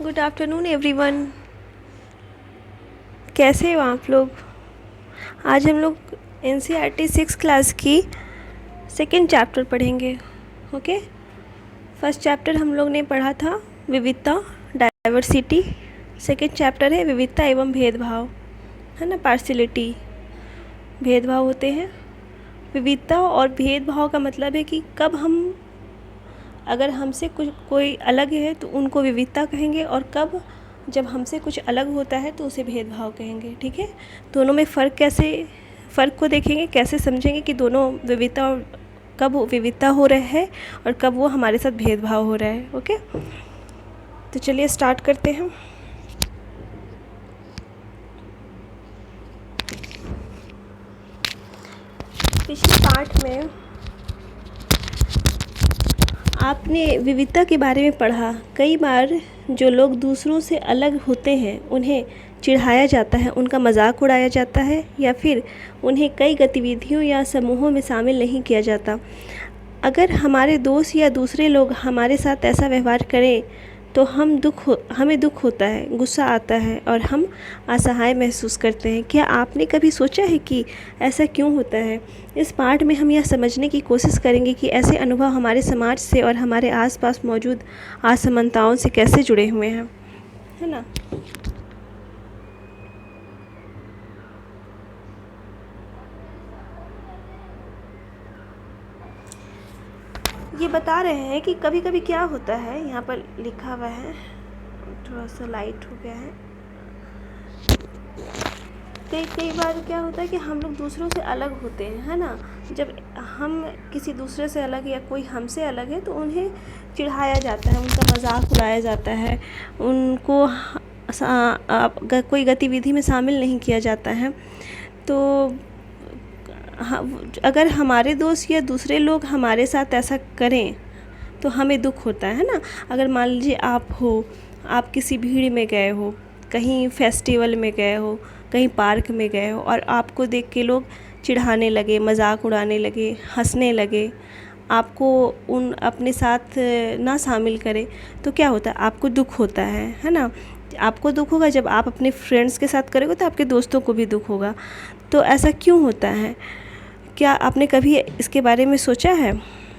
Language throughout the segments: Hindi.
Good afternoon everyone. कैसे हो आप लोग? आज हम लोग एनसीईआरटी 6 क्लास की सेकेंड चैप्टर पढ़ेंगे। ओके, फर्स्ट चैप्टर हम लोग ने पढ़ा था विविधता, डाइवर्सिटी। सेकेंड चैप्टर है विविधता एवं भेदभाव, है ना, पार्शियलिटी। भेदभाव होते हैं। विविधता और भेदभाव का मतलब है कि कब हम, अगर हमसे कुछ कोई अलग है तो उनको विविधता कहेंगे, और कब जब हमसे कुछ अलग होता है तो उसे भेदभाव कहेंगे। ठीक है, दोनों में फ़र्क को देखेंगे, कैसे समझेंगे कि दोनों विविधता और कब विविधता हो रहा है और कब वो हमारे साथ भेदभाव हो रहा है। ओके, तो चलिए स्टार्ट करते हैं। पिछले पाठ में आपने विविधता के बारे में पढ़ा। कई बार जो लोग दूसरों से अलग होते हैं उन्हें चिढ़ाया जाता है, उनका मजाक उड़ाया जाता है, या फिर उन्हें कई गतिविधियों या समूहों में शामिल नहीं किया जाता। अगर हमारे दोस्त या दूसरे लोग हमारे साथ ऐसा व्यवहार करें तो हमें दुख होता है, गुस्सा आता है और हम असहाय महसूस करते हैं। क्या आपने कभी सोचा है कि ऐसा क्यों होता है? इस पाठ में हम यह समझने की कोशिश करेंगे कि ऐसे अनुभव हमारे समाज से और हमारे आसपास मौजूद असमानताओं से कैसे जुड़े हुए हैं, है ना। ये बता रहे हैं कि कभी कभी क्या होता है, यहाँ पर लिखा हुआ है, थोड़ा सा लाइट हो गया है। कई बार क्या होता है कि हम लोग दूसरों से अलग होते हैं, है ना। जब हम किसी दूसरे से अलग या कोई हमसे अलग है तो उन्हें चिढ़ाया जाता है, उनका मजाक उड़ाया जाता है, उनको कोई गतिविधि में शामिल नहीं किया जाता है। तो अगर हमारे दोस्त या दूसरे लोग हमारे साथ ऐसा करें तो हमें दुख होता है ना। अगर मान लीजिए आप किसी भीड़ में गए हो, कहीं फेस्टिवल में गए हो, कहीं पार्क में गए हो, और आपको देख के लोग चिढ़ाने लगे, मजाक उड़ाने लगे, हंसने लगे, आपको उन अपने साथ ना शामिल करें, तो क्या होता है? आपको दुख होता है ना। आपको दुख होगा। जब आप अपने फ्रेंड्स के साथ करोगे तो आपके दोस्तों को भी दुख होगा। तो ऐसा क्यों होता है? क्या आपने कभी इसके बारे में सोचा है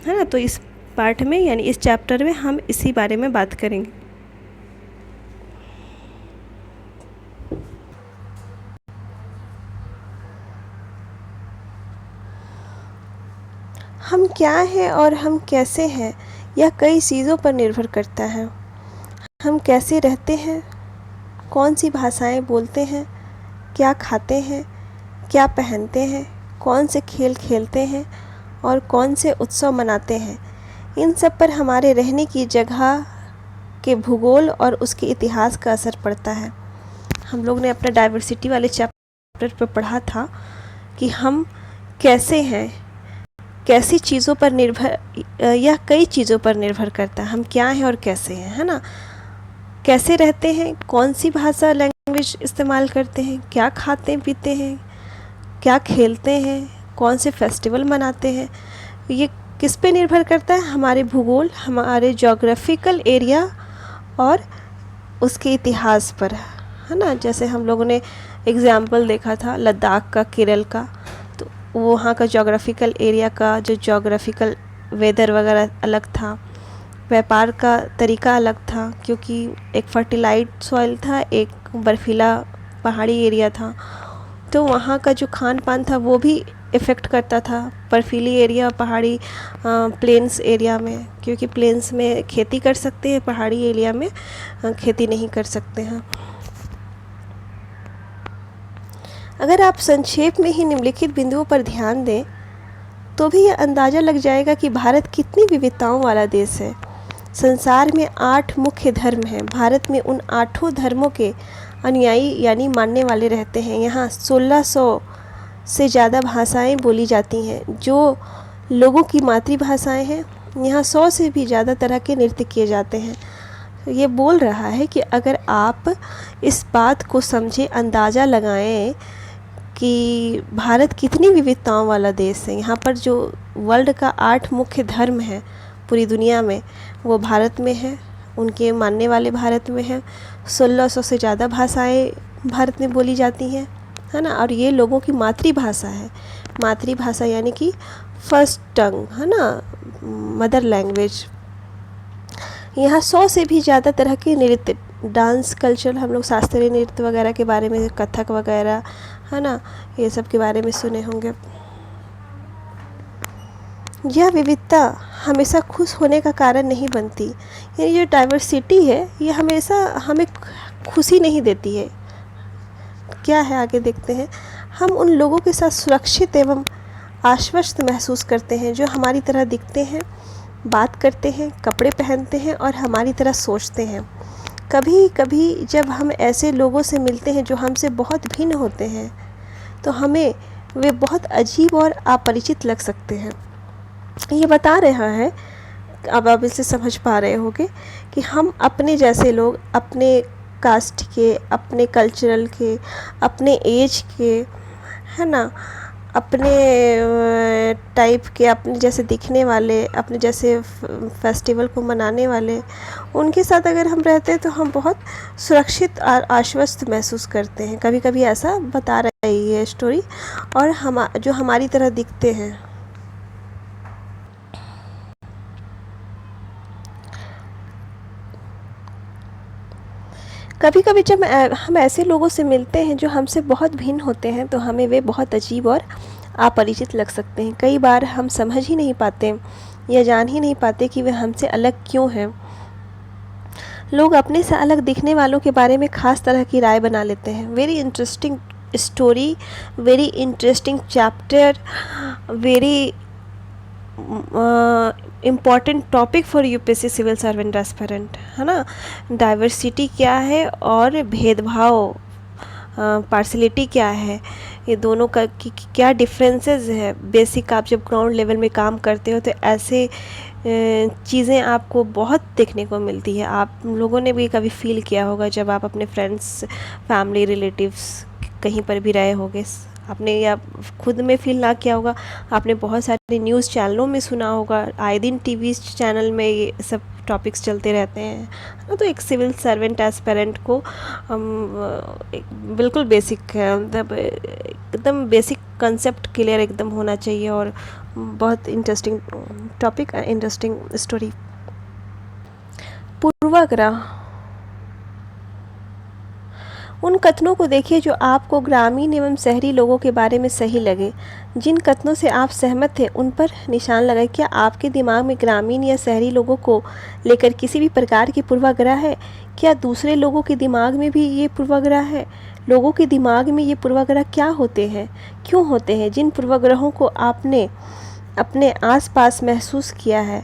ना। तो इस पाठ में, यानी इस चैप्टर में, हम इसी बारे में बात करेंगे। हम क्या हैं और हम कैसे हैं, यह कई चीज़ों पर निर्भर करता है। हम कैसे रहते हैं, कौन सी भाषाएं बोलते हैं, क्या खाते हैं, क्या पहनते हैं, कौन से खेल खेलते हैं और कौन से उत्सव मनाते हैं, इन सब पर हमारे रहने की जगह के भूगोल और उसके इतिहास का असर पड़ता है। हम लोग ने अपना डाइवर्सिटी वाले चैप्टर पर पढ़ा था कि हम कैसे हैं, कैसी चीज़ों पर निर्भर, यह कई चीज़ों पर निर्भर करता है। हम क्या हैं और कैसे हैं, है ना। कैसे रहते हैं, कौन सी भाषा लैंग्वेज इस्तेमाल करते हैं, क्या खाते पीते हैं, क्या खेलते हैं, कौन से फेस्टिवल मनाते हैं, ये किस पे निर्भर करता है? हमारे भूगोल, हमारे जोग्राफिकल एरिया और उसके इतिहास पर, है ना। जैसे हम लोगों ने एग्ज़ाम्पल देखा था लद्दाख का, केरल का, तो वहाँ का जोग्राफिकल एरिया का जो जोग्राफिकल वेदर वगैरह अलग था, व्यापार का तरीका अलग था, क्योंकि एक फर्टिलाइज्ड सॉइल था, एक बर्फीला पहाड़ी एरिया था। तो वहाँ का जो खान पान था वो भी इफ़ेक्ट करता था बर्फीली एरिया, पहाड़ी प्लेन्स एरिया में, क्योंकि प्लेन्स में खेती कर सकते हैं, पहाड़ी एरिया में खेती नहीं कर सकते हैं। अगर आप संक्षेप में ही निम्नलिखित बिंदुओं पर ध्यान दें तो भी यह अंदाज़ा लग जाएगा कि भारत कितनी विविधताओं वाला देश है। संसार में 8 मुख्य धर्म हैं। भारत में उन 8 धर्मों के अनुयायी यानी मानने वाले रहते हैं। यहाँ 1600 से ज़्यादा भाषाएं बोली जाती हैं जो लोगों की मातृभाषाएं हैं। यहाँ 100 से भी ज़्यादा तरह के नृत्य किए जाते हैं। ये बोल रहा है कि अगर आप इस बात को समझें, अंदाज़ा लगाएं कि भारत कितनी विविधताओं वाला देश है। यहाँ पर जो वर्ल्ड का 8 मुख्य धर्म है पूरी दुनिया में, वो भारत में है। उनके मानने वाले भारत में हैं। 1600 से ज़्यादा भाषाएं भारत में बोली जाती हैं, है ना। और ये लोगों की मातृभाषा है। मातृभाषा यानी कि फर्स्ट टंग, है ना, मदर लैंग्वेज। यहाँ 100 से भी ज़्यादा तरह के नृत्य, डांस कल्चर, हम लोग शास्त्रीय नृत्य वगैरह के बारे में, कथक वगैरह, है ना, ये सब के बारे में सुने होंगे। यह विविधता हमेशा खुश होने का कारण नहीं बनती। यानी जो डाइवर्सिटी है ये हमेशा हमें खुशी नहीं देती है। क्या है आगे देखते हैं। हम उन लोगों के साथ सुरक्षित एवं आश्वस्त महसूस करते हैं जो हमारी तरह दिखते हैं, बात करते हैं, कपड़े पहनते हैं और हमारी तरह सोचते हैं। कभी कभी जब हम ऐसे लोगों से मिलते हैं जो हमसे बहुत भिन्न होते हैं तो हमें वे बहुत अजीब और अपरिचित लग सकते हैं। ये बता रहा है, अब आप इसे समझ पा रहे होंगे कि हम अपने जैसे लोग, अपने कास्ट के, अपने कल्चरल के, अपने एज के, है ना, अपने टाइप के, अपने जैसे दिखने वाले, अपने जैसे फेस्टिवल को मनाने वाले, उनके साथ अगर हम रहते हैं तो हम बहुत सुरक्षित और आश्वस्त महसूस करते हैं। कभी कभी ऐसा बता रही है स्टोरी। और हम जो हमारी तरह दिखते हैं, कभी कभी जब हम ऐसे लोगों से मिलते हैं जो हमसे बहुत भिन्न होते हैं तो हमें वे बहुत अजीब और अपरिचित लग सकते हैं। कई बार हम समझ ही नहीं पाते या जान ही नहीं पाते कि वे हमसे अलग क्यों हैं। लोग अपने से अलग दिखने वालों के बारे में ख़ास तरह की राय बना लेते हैं। Very interesting story, very interesting chapter, very important topic for UPSC civil servant aspirant, है ना। डाइवर्सिटी क्या है और भेदभाव, पार्शलिटी क्या है, ये दोनों का क्या डिफरेंसेस है। बेसिक आप जब ग्राउंड लेवल में काम करते हो तो ऐसे चीज़ें आपको बहुत देखने को मिलती है। आप लोगों ने भी कभी फील किया होगा जब आप अपने फ्रेंड्स, फैमिली, रिलेटिव्स कहीं पर भी रहे होंगे, आपने या खुद में फील ना किया होगा, आपने बहुत सारे न्यूज़ चैनलों में सुना होगा, आए दिन टीवी चैनल में ये सब टॉपिक्स चलते रहते हैं। तो एक सिविल सर्वेंट एस्पिरेंट को बिल्कुल बेसिक है, मतलब एकदम बेसिक कंसेप्ट क्लियर एकदम होना चाहिए। और बहुत इंटरेस्टिंग टॉपिक, इंटरेस्टिंग स्टोरी। पूर्वाग्रह। उन कथनों को देखिए जो आपको ग्रामीण एवं शहरी लोगों के बारे में सही लगे। जिन कथनों से आप सहमत थे उन पर निशान लगाएं। क्या आपके दिमाग में ग्रामीण या शहरी लोगों को लेकर किसी भी प्रकार की पूर्वाग्रह है? क्या दूसरे लोगों के दिमाग में भी ये पूर्वाग्रह है? लोगों के दिमाग में ये पूर्वाग्रह क्या होते हैं, क्यों होते हैं? जिन पूर्वाग्रहों को आपने अपने आसपास महसूस किया है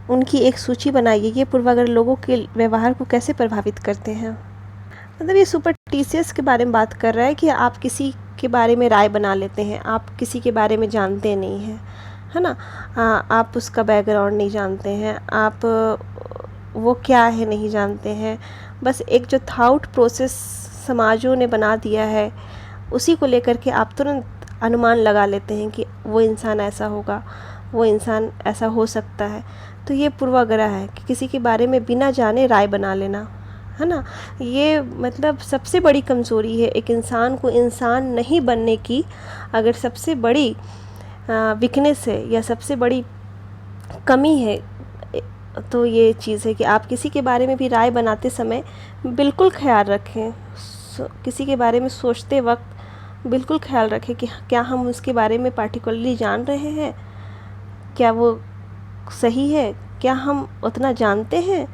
उनकी एक सूची बनाइए। ये पूर्वाग्रह लोगों के व्यवहार को कैसे प्रभावित करते हैं? मतलब ये सुपरस्टिशियस के बारे में बात कर रहा है कि आप किसी के बारे में राय बना लेते हैं, आप किसी के बारे में जानते नहीं हैं, है ना। आप उसका बैकग्राउंड नहीं जानते हैं, आप वो क्या है नहीं जानते हैं। बस एक जो थॉट प्रोसेस समाजों ने बना दिया है उसी को लेकर के आप तुरंत अनुमान लगा लेते हैं कि वो इंसान ऐसा होगा, वो इंसान ऐसा हो सकता है। तो ये पूर्वाग्रह है कि किसी के बारे में बिना जाने राय बना लेना, है ना। ये मतलब सबसे बड़ी कमज़ोरी है एक इंसान को इंसान नहीं बनने की। अगर सबसे बड़ी वीकनेस है या सबसे बड़ी कमी है तो ये चीज़ है कि आप किसी के बारे में भी राय बनाते समय बिल्कुल ख्याल रखें, किसी के बारे में सोचते वक्त बिल्कुल ख्याल रखें कि क्या हम उसके बारे में पार्टिकुलरली जान रहे हैं, क्या वो सही है, क्या हम उतना जानते हैं,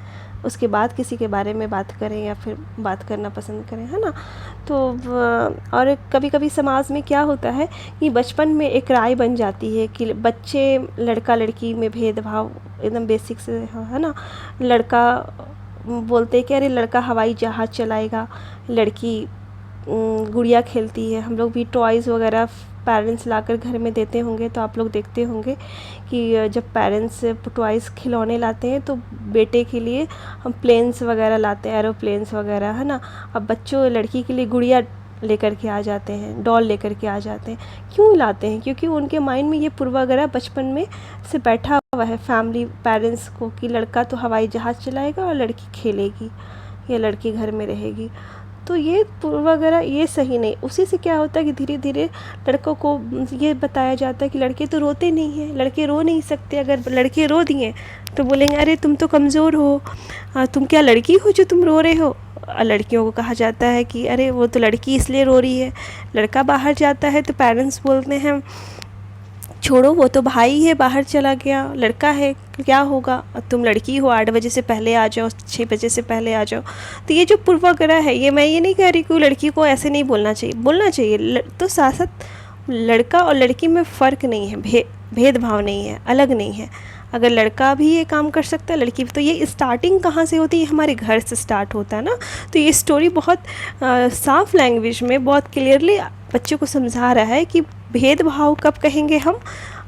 उसके बाद किसी के बारे में बात करें या फिर बात करना पसंद करें, है ना। तो और कभी कभी समाज में क्या होता है कि बचपन में एक राय बन जाती है कि बच्चे, लड़का लड़की में भेदभाव एकदम बेसिक से है ना। लड़का बोलते हैं कि अरे लड़का हवाई जहाज़ चलाएगा, लड़की गुड़िया खेलती है। हम लोग भी टॉयज़ वगैरह पेरेंट्स लाकर घर में देते होंगे तो आप लोग देखते होंगे कि जब पेरेंट्स टॉयज़ खिलौने लाते हैं तो बेटे के लिए हम प्लेन्स वगैरह लाते हैं, एरोप्लेन्स वगैरह, है ना। अब बच्चों, लड़की के लिए गुड़िया लेकर के आ जाते हैं, डॉल लेकर के आ जाते हैं। क्यों लाते हैं? क्योंकि उनके माइंड में ये पूर्वाग्रह बचपन में से बैठा हुआ है फैमिली पेरेंट्स को कि लड़का तो हवाई जहाज़ चलाएगा और लड़की खेलेगी या लड़की घर में रहेगी। तो ये पूर्वाग्रह ये सही नहीं। उसी से क्या होता है कि धीरे धीरे लड़कों को ये बताया जाता है कि लड़के तो रोते नहीं हैं, लड़के रो नहीं सकते। अगर लड़के रो दिए तो बोलेंगे अरे तुम तो कमज़ोर हो, तुम क्या लड़की हो जो तुम रो रहे हो। लड़कियों को कहा जाता है कि अरे वो तो लड़की इसलिए रो रही है। लड़का बाहर जाता है तो पेरेंट्स बोलते हैं छोड़ो वो तो भाई है, बाहर चला गया, लड़का है क्या होगा, तुम लड़की हो, 8 बजे से पहले आ जाओ, 6 बजे से पहले आ जाओ। तो ये जो पूर्वाग्रह है, ये मैं ये नहीं कह रही कि लड़की को ऐसे नहीं बोलना चाहिए, बोलना चाहिए। तो साथ साथ लड़का और लड़की में फ़र्क नहीं है, भेदभाव नहीं है, अलग नहीं है। अगर लड़का भी ये काम कर सकता है, लड़की भी। तो ये स्टार्टिंग कहाँ से होती है? हमारे घर से स्टार्ट होता है ना। तो ये स्टोरी बहुत साफ लैंग्वेज में बहुत क्लियरली बच्चे को समझा रहा है कि भेदभाव कब कहेंगे हम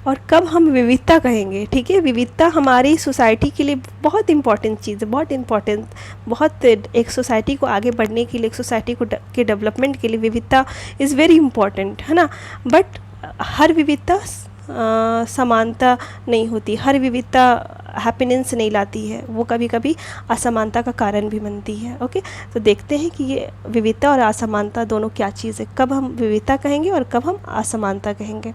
और कब हम विविधता कहेंगे। ठीक है, विविधता हमारी सोसाइटी के लिए बहुत इंपॉर्टेंट चीज़ है, बहुत इंपॉर्टेंट, बहुत एक सोसाइटी को आगे बढ़ने के लिए, एक सोसाइटी को के डेवलपमेंट के लिए विविधता इज़ वेरी इंपॉर्टेंट, है ना। बट हर विविधता समानता नहीं होती, हर विविधता हैप्पीनेस नहीं लाती है, वो कभी कभी असमानता का कारण भी बनती है। ओके, तो देखते हैं कि ये विविधता और असमानता दोनों क्या चीज़ है, कब हम विविधता कहेंगे और कब हम असमानता कहेंगे।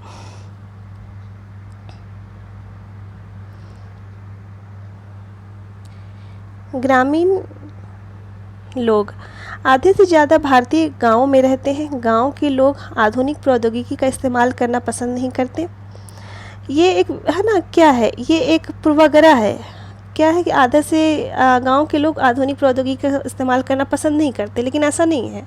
ग्रामीण लोग, आधे से ज़्यादा भारतीय गाँवों में रहते हैं। गाँव के लोग आधुनिक प्रौद्योगिकी का इस्तेमाल करना पसंद नहीं करते। ये एक है ना, क्या है, ये एक पूर्वाग्रह है। क्या है कि आधा से गांव के लोग आधुनिक प्रौद्योगिकी का इस्तेमाल करना पसंद नहीं करते, लेकिन ऐसा नहीं है।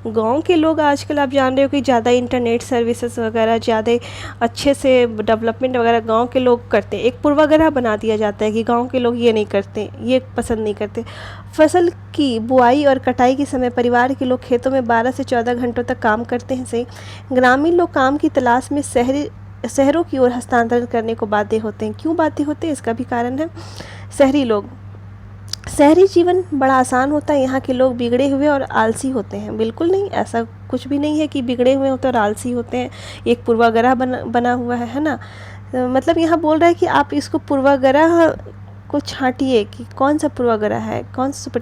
गांव के लोग आजकल आप जान रहे हो कि ज़्यादा इंटरनेट सर्विसेज वगैरह, ज़्यादा अच्छे से डेवलपमेंट वगैरह गांव के लोग करते हैं। एक पूर्वाग्रह बना दिया जाता है कि गांव के लोग ये नहीं करते, ये पसंद नहीं करते। फसल की बुआई और कटाई के समय परिवार के लोग खेतों में 12 से 14 घंटों तक काम करते हैं। सही, ग्रामीण लोग काम की तलाश में शहरों की ओर हस्तांतरण करने को बाध्य होते हैं। क्यों बाध्य होते हैं? इसका भी कारण है। शहरी जीवन बड़ा आसान होता है। यहाँ के लोग बिगड़े हुए और आलसी होते हैं। बिल्कुल नहीं, ऐसा कुछ भी नहीं है कि बिगड़े हुए होते और आलसी होते हैं। एक पूर्वाग्रह बना हुआ है ना। मतलब यहाँ बोल रहा है कि आप इसको पूर्वाग्रह को छांटिए कि कौन सा पूर्वाग्रह है, कौन सा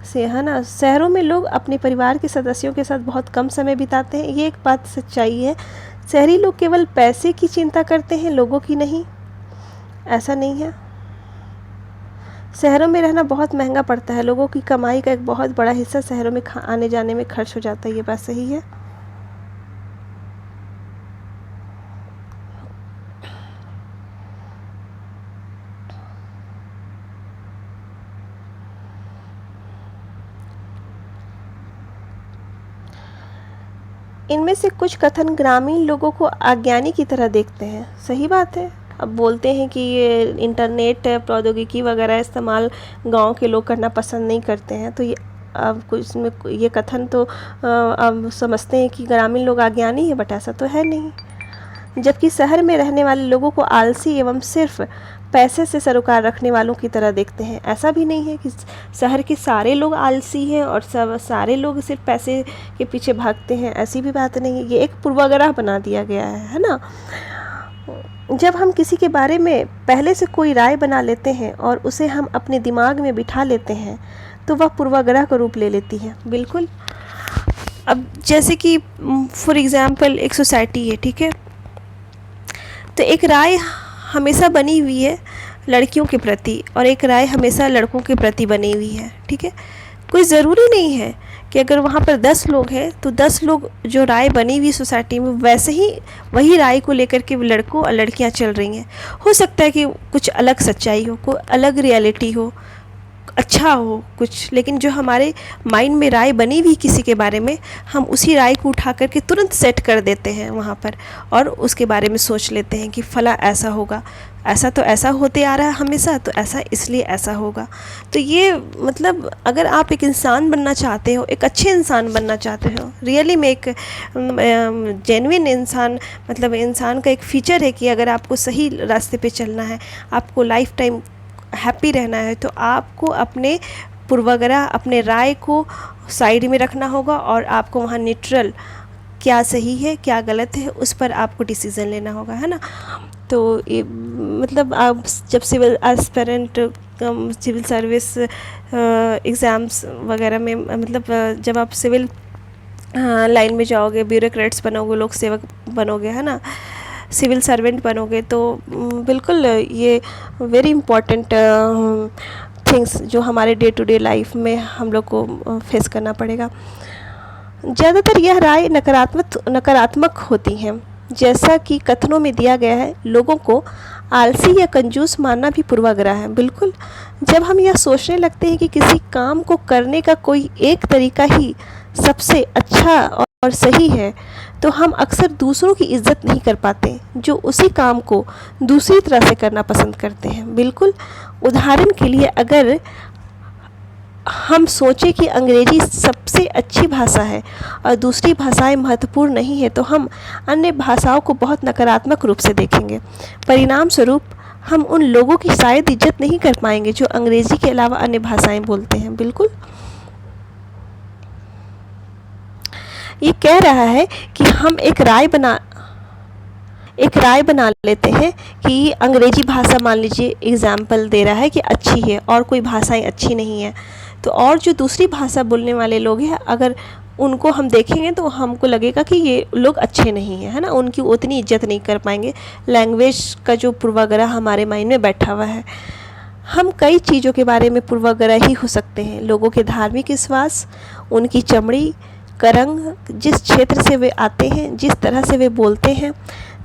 से, है ना। शहरों में लोग अपने परिवार के सदस्यों के साथ बहुत कम समय बिताते हैं। ये एक बात सच्चाई है। शहरी लोग केवल पैसे की चिंता करते हैं, लोगों की नहीं। ऐसा नहीं है। शहरों में रहना बहुत महंगा पड़ता है। लोगों की कमाई का एक बहुत बड़ा हिस्सा शहरों में आने जाने में खर्च हो जाता है। ये बात सही है। इनमें से कुछ कथन ग्रामीण लोगों को अज्ञानी की तरह देखते हैं। सही बात है। अब बोलते हैं कि ये इंटरनेट प्रौद्योगिकी वगैरह इस्तेमाल गांव के लोग करना पसंद नहीं करते हैं। तो ये अब कुछ में ये कथन तो अब समझते हैं कि ग्रामीण लोग अज्ञानी है, बट ऐसा तो है नहीं। जबकि शहर में रहने वाले लोगों को आलसी एवं सिर्फ पैसे से सरोकार रखने वालों की तरह देखते हैं। ऐसा भी नहीं है कि शहर के सारे लोग आलसी हैं और सब सारे लोग सिर्फ पैसे के पीछे भागते हैं। ऐसी भी बात नहीं है। ये एक पूर्वाग्रह बना दिया गया है ना। जब हम किसी के बारे में पहले से कोई राय बना लेते हैं और उसे हम अपने दिमाग में बिठा लेते हैं तो वह पूर्वाग्रह का रूप ले लेती है। बिल्कुल। अब जैसे कि फॉर एग्ज़ाम्पल एक सोसाइटी है, ठीक है, तो एक राय हमेशा बनी हुई है लड़कियों के प्रति और एक राय हमेशा लड़कों के प्रति बनी हुई है। ठीक है, कोई ज़रूरी नहीं है कि अगर वहाँ पर 10 लोग हैं तो 10 लोग जो राय बनी हुई सोसाइटी में वैसे ही वही राय को लेकर के लड़कों और लड़कियाँ चल रही हैं। हो सकता है कि कुछ अलग सच्चाई हो, कोई अलग रियलिटी हो, अच्छा हो कुछ, लेकिन जो हमारे माइंड में राय बनी हुई किसी के बारे में, हम उसी राय को उठा करके तुरंत सेट कर देते हैं वहाँ पर और उसके बारे में सोच लेते हैं कि फला ऐसा होगा, ऐसा तो ऐसा होते आ रहा है हमेशा, तो ऐसा इसलिए ऐसा होगा। तो ये मतलब अगर आप एक इंसान बनना चाहते हो, एक अच्छे इंसान बनना चाहते हो, रियली में एक जेन्युइन इंसान, मतलब इंसान का एक फ़ीचर है कि अगर आपको सही रास्ते पे चलना है, आपको लाइफ टाइम हैप्पी रहना है, तो आपको अपने पूर्वाग्रह, अपने राय को साइड में रखना होगा और आपको वहाँ न्यूट्रल, क्या सही है क्या गलत है, उस पर आपको डिसीज़न लेना होगा, है ना। तो ये मतलब आप जब civil aspirant, civil service exams वगैरह में, मतलब जब आप सिविल लाइन में जाओगे, ब्यूरोक्रेट्स बनोगे, लोक सेवक बनोगे, है ना, सिविल सर्वेंट बनोगे, तो बिल्कुल ये वेरी इम्पॉर्टेंट थिंग्स जो हमारे डे टू डे लाइफ में हम लोग को फेस करना पड़ेगा। ज़्यादातर यह राय नकारात्मक होती हैं। जैसा कि कथनों में दिया गया है, लोगों को आलसी या कंजूस मानना भी पूर्वाग्रह है। बिल्कुल, जब हम यह सोचने लगते हैं कि किसी काम को करने का कोई एक तरीका ही सबसे अच्छा और सही है, तो हम अक्सर दूसरों की इज्जत नहीं कर पाते जो उसी काम को दूसरी तरह से करना पसंद करते हैं। बिल्कुल, उदाहरण के लिए अगर हम सोचें कि अंग्रेजी सबसे अच्छी भाषा है और दूसरी भाषाएं महत्वपूर्ण नहीं है, तो हम अन्य भाषाओं को बहुत नकारात्मक रूप से देखेंगे। परिणाम स्वरूप हम उन लोगों की शायद इज्जत नहीं कर पाएंगे जो अंग्रेजी के अलावा अन्य भाषाएं बोलते हैं। बिल्कुल, ये कह रहा है कि हम एक राय बना लेते हैं कि अंग्रेजी भाषा, मान लीजिए एग्जाम्पल दे रहा है कि अच्छी है और कोई भाषाएं अच्छी नहीं है, तो और जो दूसरी भाषा बोलने वाले लोग हैं, अगर उनको हम देखेंगे तो हमको लगेगा कि ये लोग अच्छे नहीं हैं, है ना, उनकी उतनी इज्जत नहीं कर पाएंगे। लैंग्वेज का जो पूर्वाग्रह हमारे माइंड में बैठा हुआ है, हम कई चीज़ों के बारे में पूर्वाग्रह ही हो सकते हैं। लोगों के धार्मिक विश्वास, उनकी चमड़ी का रंग, जिस क्षेत्र से वे आते हैं, जिस तरह से वे बोलते हैं,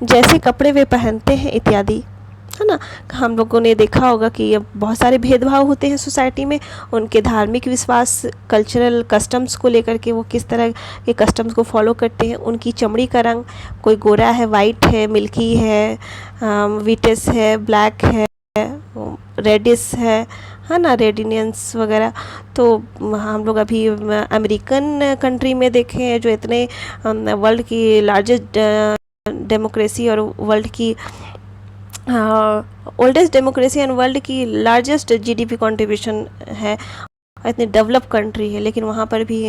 जैसे कपड़े वे पहनते हैं इत्यादि, है ना। हम लोगों ने देखा होगा कि अब बहुत सारे भेदभाव होते हैं सोसाइटी में, उनके धार्मिक विश्वास, कल्चरल कस्टम्स को लेकर के वो किस तरह के कस्टम्स को फॉलो करते हैं, उनकी चमड़ी का रंग, कोई गोरा है, वाइट है, मिल्की है, विटेस है, ब्लैक है, रेडिस है ना, रेडिनियंस वगैरह। तो हम लोग अभी अमेरिकन कंट्री में देखे हैं, जो इतने वर्ल्ड की लार्जेस्ट डेमोक्रेसी और वर्ल्ड की ओल्डेस्ट डेमोक्रेसी एंड वर्ल्ड की लार्जेस्ट जीडीपी कंट्रीब्यूशन है, इतनी डेवलप कंट्री है, लेकिन वहाँ पर भी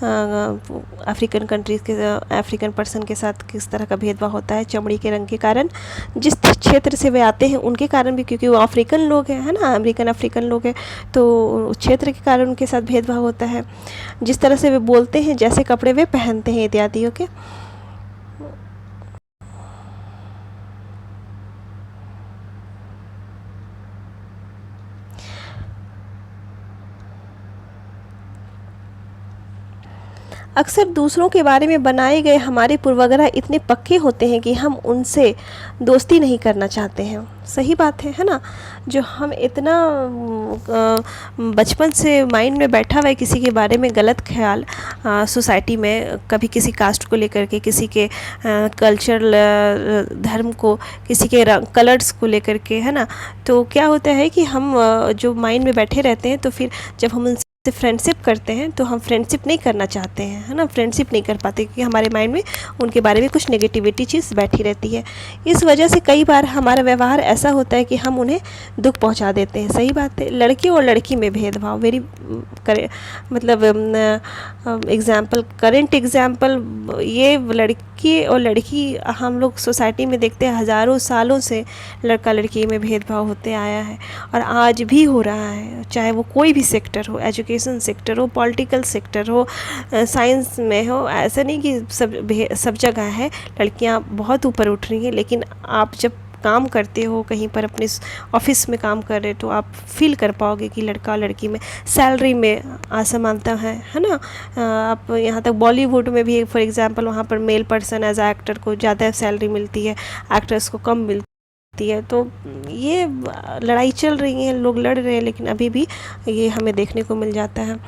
अफ्रीकन कंट्रीज़ के अफ्रीकन पर्सन के साथ किस तरह का भेदभाव होता है चमड़ी के रंग के कारण, जिस क्षेत्र से वे आते हैं उनके कारण भी, क्योंकि वो अफ्रीकन लोग हैं, है ना, अफ्रीकन लोग हैं, तो क्षेत्र के कारण उनके साथ भेदभाव होता है। जिस तरह से वे बोलते हैं, जैसे कपड़े वे पहनते हैं इत्यादि। ओके, अक्सर दूसरों के बारे में बनाए गए हमारे पूर्वाग्रह इतने पक्के होते हैं कि हम उनसे दोस्ती नहीं करना चाहते हैं। सही बात है ना। जो हम इतना बचपन से माइंड में बैठा हुआ है किसी के बारे में गलत ख्याल, सोसाइटी में कभी किसी कास्ट को लेकर के, किसी के कल्चरल धर्म को, किसी के कलर्स को लेकर के, है ना। तो क्या होता है कि हम जो माइंड में बैठे रहते हैं, तो फिर जब हम उनसे फ्रेंडशिप करते हैं तो हम फ्रेंडशिप नहीं करना चाहते हैं, है ना, फ्रेंडशिप नहीं कर पाते, क्योंकि हमारे माइंड में उनके बारे में कुछ नेगेटिविटी चीज़ बैठी रहती है। इस वजह से कई बार हमारा व्यवहार ऐसा होता है कि हम उन्हें दुख पहुंचा देते हैं। सही बात है। लड़के और लड़की में भेदभाव, वेरी मतलब एग्जाम्पल, करेंट एग्जाम्पल, ये लड़की और लड़की हम लोग सोसाइटी में देखते हैं, हज़ारों सालों से लड़का लड़की में भेदभाव होते आया है और आज भी हो रहा है, चाहे वो कोई भी सेक्टर हो, एजुकेशन सेक्टर हो, पॉलिटिकल सेक्टर हो, साइंस में हो। ऐसा नहीं कि सब जगह है, लड़कियां बहुत ऊपर उठ रही हैं, लेकिन आप जब काम करते हो कहीं पर, अपने ऑफिस में काम कर रहे, तो आप फील कर पाओगे कि लड़का और लड़की में सैलरी में असमानता है ना। आप यहाँ तक बॉलीवुड में भी फॉर एग्जांपल, वहाँ पर मेल पर्सन एज एक्टर को ज़्यादा सैलरी मिलती है, एक्ट्रेस को कम मिलती है। तो ये लड़ाई चल रही है, लोग लड़ रहे हैं, लेकिन अभी भी ये हमें देखने को मिल जाता है।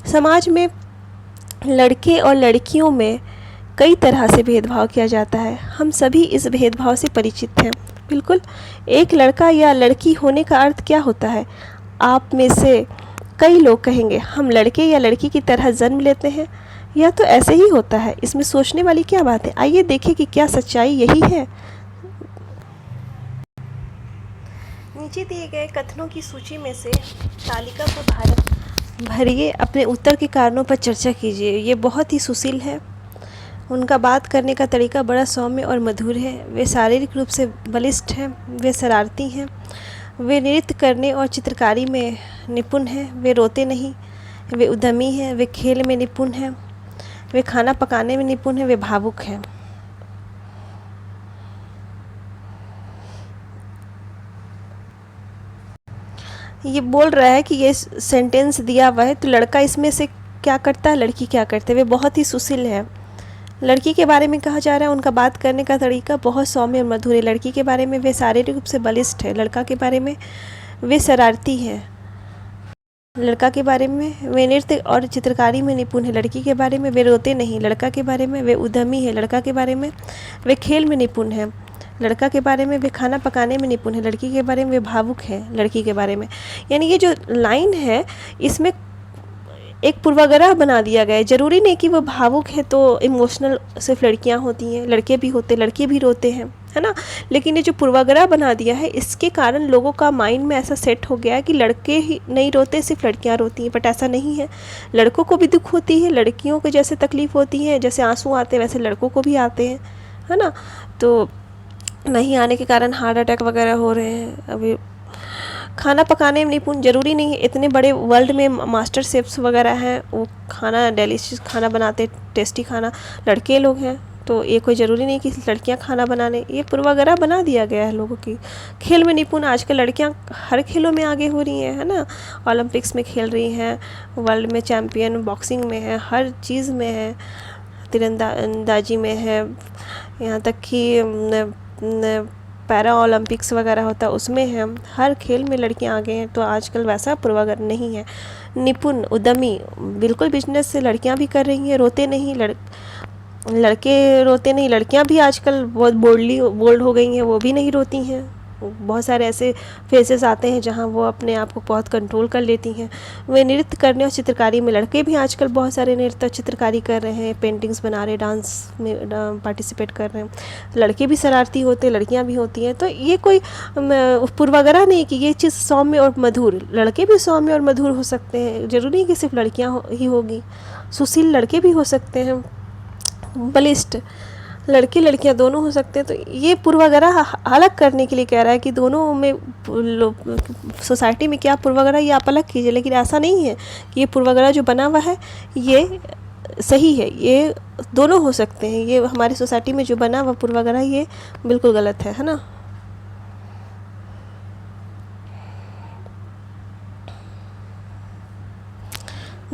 समाज में लड़के और लड़कियों में कई तरह से भेदभाव किया जाता है। हम सभी इस भेदभाव से परिचित हैं। बिल्कुल, एक लड़का या लड़की होने का अर्थ क्या होता है? आप में से कई लोग कहेंगे हम लड़के या लड़की की तरह जन्म लेते हैं, या तो ऐसे ही होता है। इसमें सोचने वाली क्या बात है? आइए देखें कि क्या सच्चाई यही है। नीचे दिए गए कथनों की सूची में से तालिका को भरिए अपने उत्तर के कारणों पर चर्चा कीजिए। ये बहुत ही सुशील है। उनका बात करने का तरीका बड़ा सौम्य और मधुर है। वे शारीरिक रूप से बलिष्ठ हैं, वे शरारती हैं, वे नृत्य करने और चित्रकारी में निपुण हैं, वे रोते नहीं, वे उद्यमी हैं, वे खेल में निपुण हैं, वे खाना पकाने में निपुण हैं, वे भावुक हैं। ये बोल रहा है कि ये सेंटेंस दिया हुआ है तो लड़का इसमें से क्या करता है, लड़की क्या करते हैं। वे बहुत ही सुशील है। लड़की के बारे में कहा जा रहा है उनका बात करने का तरीका बहुत सौम्य और मधुर है। लड़की के बारे में वे शारीरिक रूप से बलिष्ठ है। लड़का के बारे में वे शरारती हैं। लड़का के बारे में वे नृत्य और चित्रकारी में निपुण है। लड़की के बारे में वे रोते नहीं। लड़का के बारे में वे उद्यमी है। लड़का के बारे में वे खेल में निपुण है। लड़का के बारे में वे खाना पकाने में निपुण है। लड़की के बारे में वे भावुक है। लड़की के बारे में, यानी ये जो लाइन है इसमें एक पूर्वाग्रह बना दिया गया है। ज़रूरी नहीं कि वो भावुक है तो इमोशनल सिर्फ लड़कियां होती हैं, लड़के भी होते, लड़के भी रोते हैं, है ना। लेकिन ये जो पूर्वाग्रह बना दिया है इसके कारण लोगों का माइंड में ऐसा सेट हो गया है कि लड़के ही नहीं रोते, सिर्फ लड़कियां रोती हैं। बट ऐसा नहीं है। लड़कों को भी दुख होती है। लड़कियों को जैसे तकलीफ़ होती है, जैसे आंसू आते हैं वैसे लड़कों को भी आते हैं, है ना। तो नहीं आने के कारण हार्ट अटैक वगैरह हो रहे हैं। अभी खाना पकाने में निपुण ज़रूरी नहीं है। इतने बड़े वर्ल्ड में मास्टर शेफ्स वगैरह हैं, वो खाना डेलिशियस खाना बनाते, टेस्टी खाना लड़के लोग हैं। तो ये कोई ज़रूरी नहीं कि लड़कियां खाना बनाने, ये पूर्वाग्रह बना दिया गया है लोगों की। खेल में निपुण, आजकल लड़कियां हर खेलों में आगे हो रही हैं, है ना। ओलंपिक्स में खेल रही हैं, वर्ल्ड में चैम्पियन बॉक्सिंग में है, हर चीज़ में है, तीरंदाजी में है, यहाँ तक कि पैरा ओलंपिक्स वगैरह होता है उसमें है। हर खेल में लड़कियां आगे हैं। तो आजकल वैसा पूर्वाग्रह नहीं है। निपुण, उद्यमी, बिल्कुल बिजनेस से लड़कियां भी कर रही हैं। रोते नहीं, लड़के रोते नहीं, लड़कियां भी आजकल बहुत बोल्ड हो गई हैं, वो भी नहीं रोती हैं। बहुत सारे ऐसे फेसेस आते हैं जहां वो अपने आप को बहुत कंट्रोल कर लेती हैं। वे नृत्य करने और चित्रकारी में, लड़के भी आजकल बहुत सारे नृत्य और चित्रकारी कर रहे हैं, पेंटिंग्स बना रहे, डांस में पार्टिसिपेट कर रहे हैं। लड़के भी शरारती होते, लड़कियां भी होती हैं। तो ये कोई पूर्वाग्रह नहीं कि ये चीज़ सौम्य और मधुर, लड़के भी सौम्य और मधुर हो सकते हैं। ज़रूरी नहीं कि सिर्फ लड़कियाँ ही होगी, सुशील लड़के भी हो सकते हैं, बलिष्ठ लड़के लड़कियां दोनों हो सकते हैं। तो ये पूर्वाग्रह अलग करने के लिए कह रहा है कि दोनों में सोसाइटी में क्या पूर्वाग्रह ये आप अलग कीजिए। लेकिन ऐसा नहीं है कि ये पूर्वाग्रह जो बना हुआ है ये सही है, ये दोनों हो सकते हैं। ये हमारी सोसाइटी में जो बना हुआ पूर्वाग्रह ये बिल्कुल गलत है ना।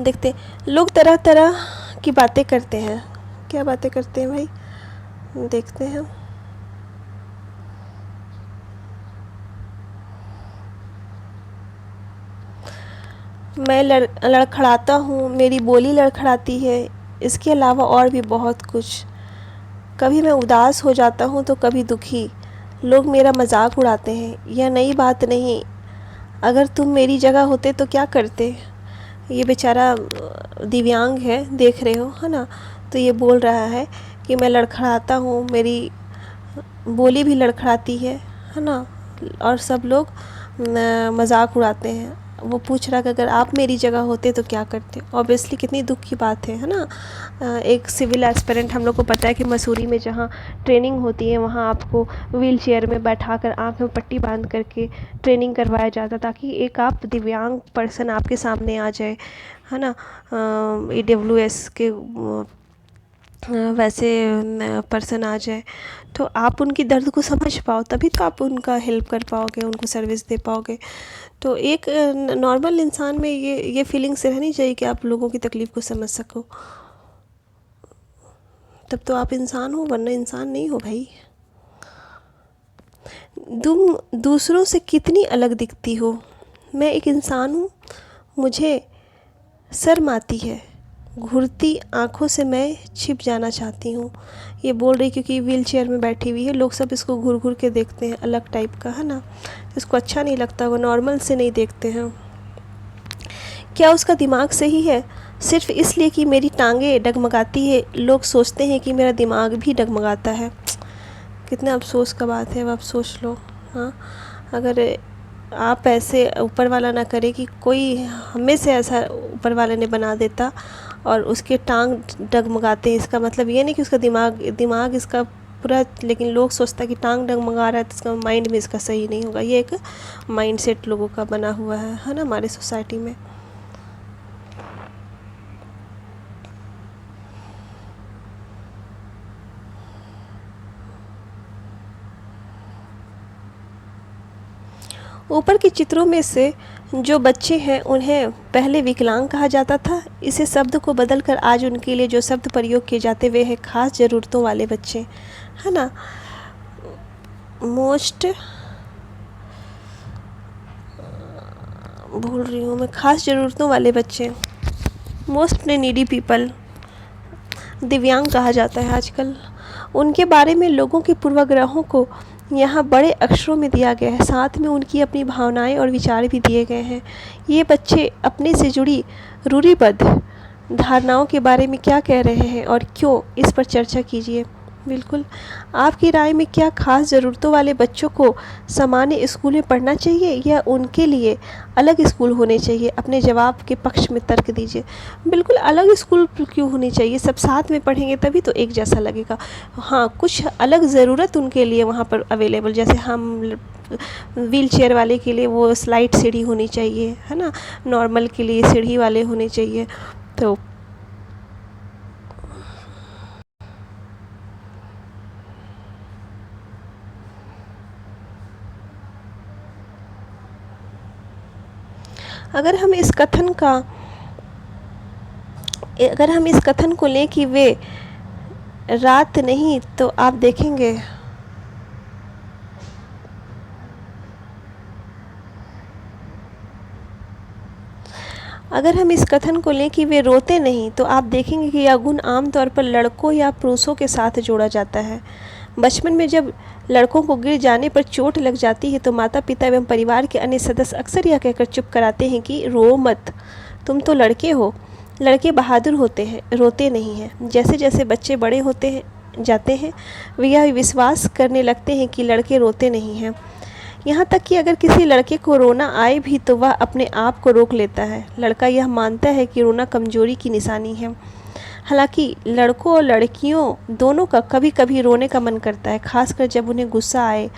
देखते लोग तरह तरह की बातें करते हैं। क्या बातें करते हैं भाई, देखते हैं। मैं लड़खड़ाता हूँ, मेरी बोली लड़खड़ाती है। इसके अलावा और भी बहुत कुछ। कभी मैं उदास हो जाता हूँ तो कभी दुखी। लोग मेरा मजाक उड़ाते हैं। यह नई बात नहीं, अगर तुम मेरी जगह होते तो क्या करते। ये बेचारा दिव्यांग है, देख रहे हो, है ना। तो ये बोल रहा है कि मैं लड़खड़ाता हूँ, मेरी बोली भी लड़खड़ाती है ना, और सब लोग मजाक उड़ाते हैं। वो पूछ रहा कि अगर आप मेरी जगह होते तो क्या करते। ऑब्वियसली कितनी दुख की बात है ना। एक सिविल एस्पिरेंट, हम लोग को पता है कि मसूरी में जहाँ ट्रेनिंग होती है वहाँ आपको व्हील चेयर में बैठा कर आँख में पट्टी बांध करके ट्रेनिंग करवाया जाता, ताकि एक आप दिव्यांग पर्सन आपके सामने आ जाए, है ना। EWS के वैसे पर्सन आ जाए तो आप उनकी दर्द को समझ पाओ, तभी तो आप उनका हेल्प कर पाओगे, उनको सर्विस दे पाओगे। तो एक नॉर्मल इंसान में ये फीलिंग्स रहनी चाहिए कि आप लोगों की तकलीफ़ को समझ सको, तब तो आप इंसान हो, वरना इंसान नहीं हो भाई। तुम दूसरों से कितनी अलग दिखती हो। मैं एक इंसान हूँ, मुझे शर्म आती है, घूरती आँखों से मैं छिप जाना चाहती हूँ। ये बोल रही क्योंकि व्हील चेयर में बैठी हुई है, लोग सब इसको घूर घूर के देखते हैं, अलग टाइप का, है ना। इसको अच्छा नहीं लगता, वो नॉर्मल से नहीं देखते हैं। क्या उसका दिमाग सही है? सिर्फ इसलिए कि मेरी टांगें डगमगाती है लोग सोचते हैं कि मेरा दिमाग भी डगमगाता है। कितना अफसोस का बात है, अब आप सोच लो। हाँ, अगर आप ऐसे ऊपर वाला ना करे कि कोई हमें से ऐसा ऊपर वाले ने बना देता और उसके टांग डगमगाते हैं। इसका मतलब ये नहीं कि उसका दिमाग इसका पूरा, लेकिन लोग सोचता है कि टांग डगमगा रहा है तो इसका माइंड में इसका सही नहीं होगा। ये एक माइंडसेट लोगों का बना हुआ है ना, हमारे सोसाइटी में। ऊपर के चित्रों में से जो बच्चे हैं उन्हें पहले विकलांग कहा जाता था। इसे शब्द को बदलकर आज उनके लिए जो शब्द प्रयोग किए जाते वे हैं खास ज़रूरतों वाले बच्चे, है ना। मोस्ट, भूल रही हूँ मैं, खास ज़रूरतों वाले बच्चे, मोस्ट नीडी पीपल, दिव्यांग कहा जाता है आजकल। उनके बारे में लोगों के पूर्वाग्रहों को यहाँ बड़े अक्षरों में दिया गया है, साथ में उनकी अपनी भावनाएं और विचार भी दिए गए हैं। ये बच्चे अपने से जुड़ी रूढ़िबद्ध धारणाओं के बारे में क्या कह रहे हैं और क्यों, इस पर चर्चा कीजिए। बिल्कुल, आपकी राय में क्या खास ज़रूरतों वाले बच्चों को सामान्य स्कूल में पढ़ना चाहिए या उनके लिए अलग स्कूल होने चाहिए? अपने जवाब के पक्ष में तर्क दीजिए। बिल्कुल, अलग स्कूल क्यों होनी चाहिए? सब साथ में पढ़ेंगे तभी तो एक जैसा लगेगा। हाँ, कुछ अलग ज़रूरत उनके लिए वहाँ पर अवेलेबल, जैसे हम व्हील चेयर वाले के लिए वो स्लाइड सीढ़ी होनी चाहिए, है ना, नॉर्मल के लिए सीढ़ी वाले होने चाहिए। तो अगर हम इस कथन को लें कि वे रात नहीं, तो आप देखेंगे अगर हम इस कथन को लें कि वे रोते नहीं, तो आप देखेंगे कि यह गुण आमतौर पर लड़कों या पुरुषों के साथ जोड़ा जाता है। बचपन में जब लड़कों को गिर जाने पर चोट लग जाती है तो माता पिता एवं परिवार के अन्य सदस्य अक्सर यह कहकर चुप कराते हैं कि रो मत, तुम तो लड़के हो, लड़के बहादुर होते हैं, रोते नहीं हैं। जैसे जैसे बच्चे बड़े होते जाते हैं वे यह विश्वास करने लगते हैं कि लड़के रोते नहीं हैं। यहाँ तक कि अगर किसी लड़के को रोना आए भी तो वह अपने आप को रोक लेता है। लड़का यह मानता है कि रोना कमजोरी की निशानी है। हालांकि लड़कों और लड़कियों दोनों का कभी कभी रोने का मन करता है, खासकर जब उन्हें गुस्सा आए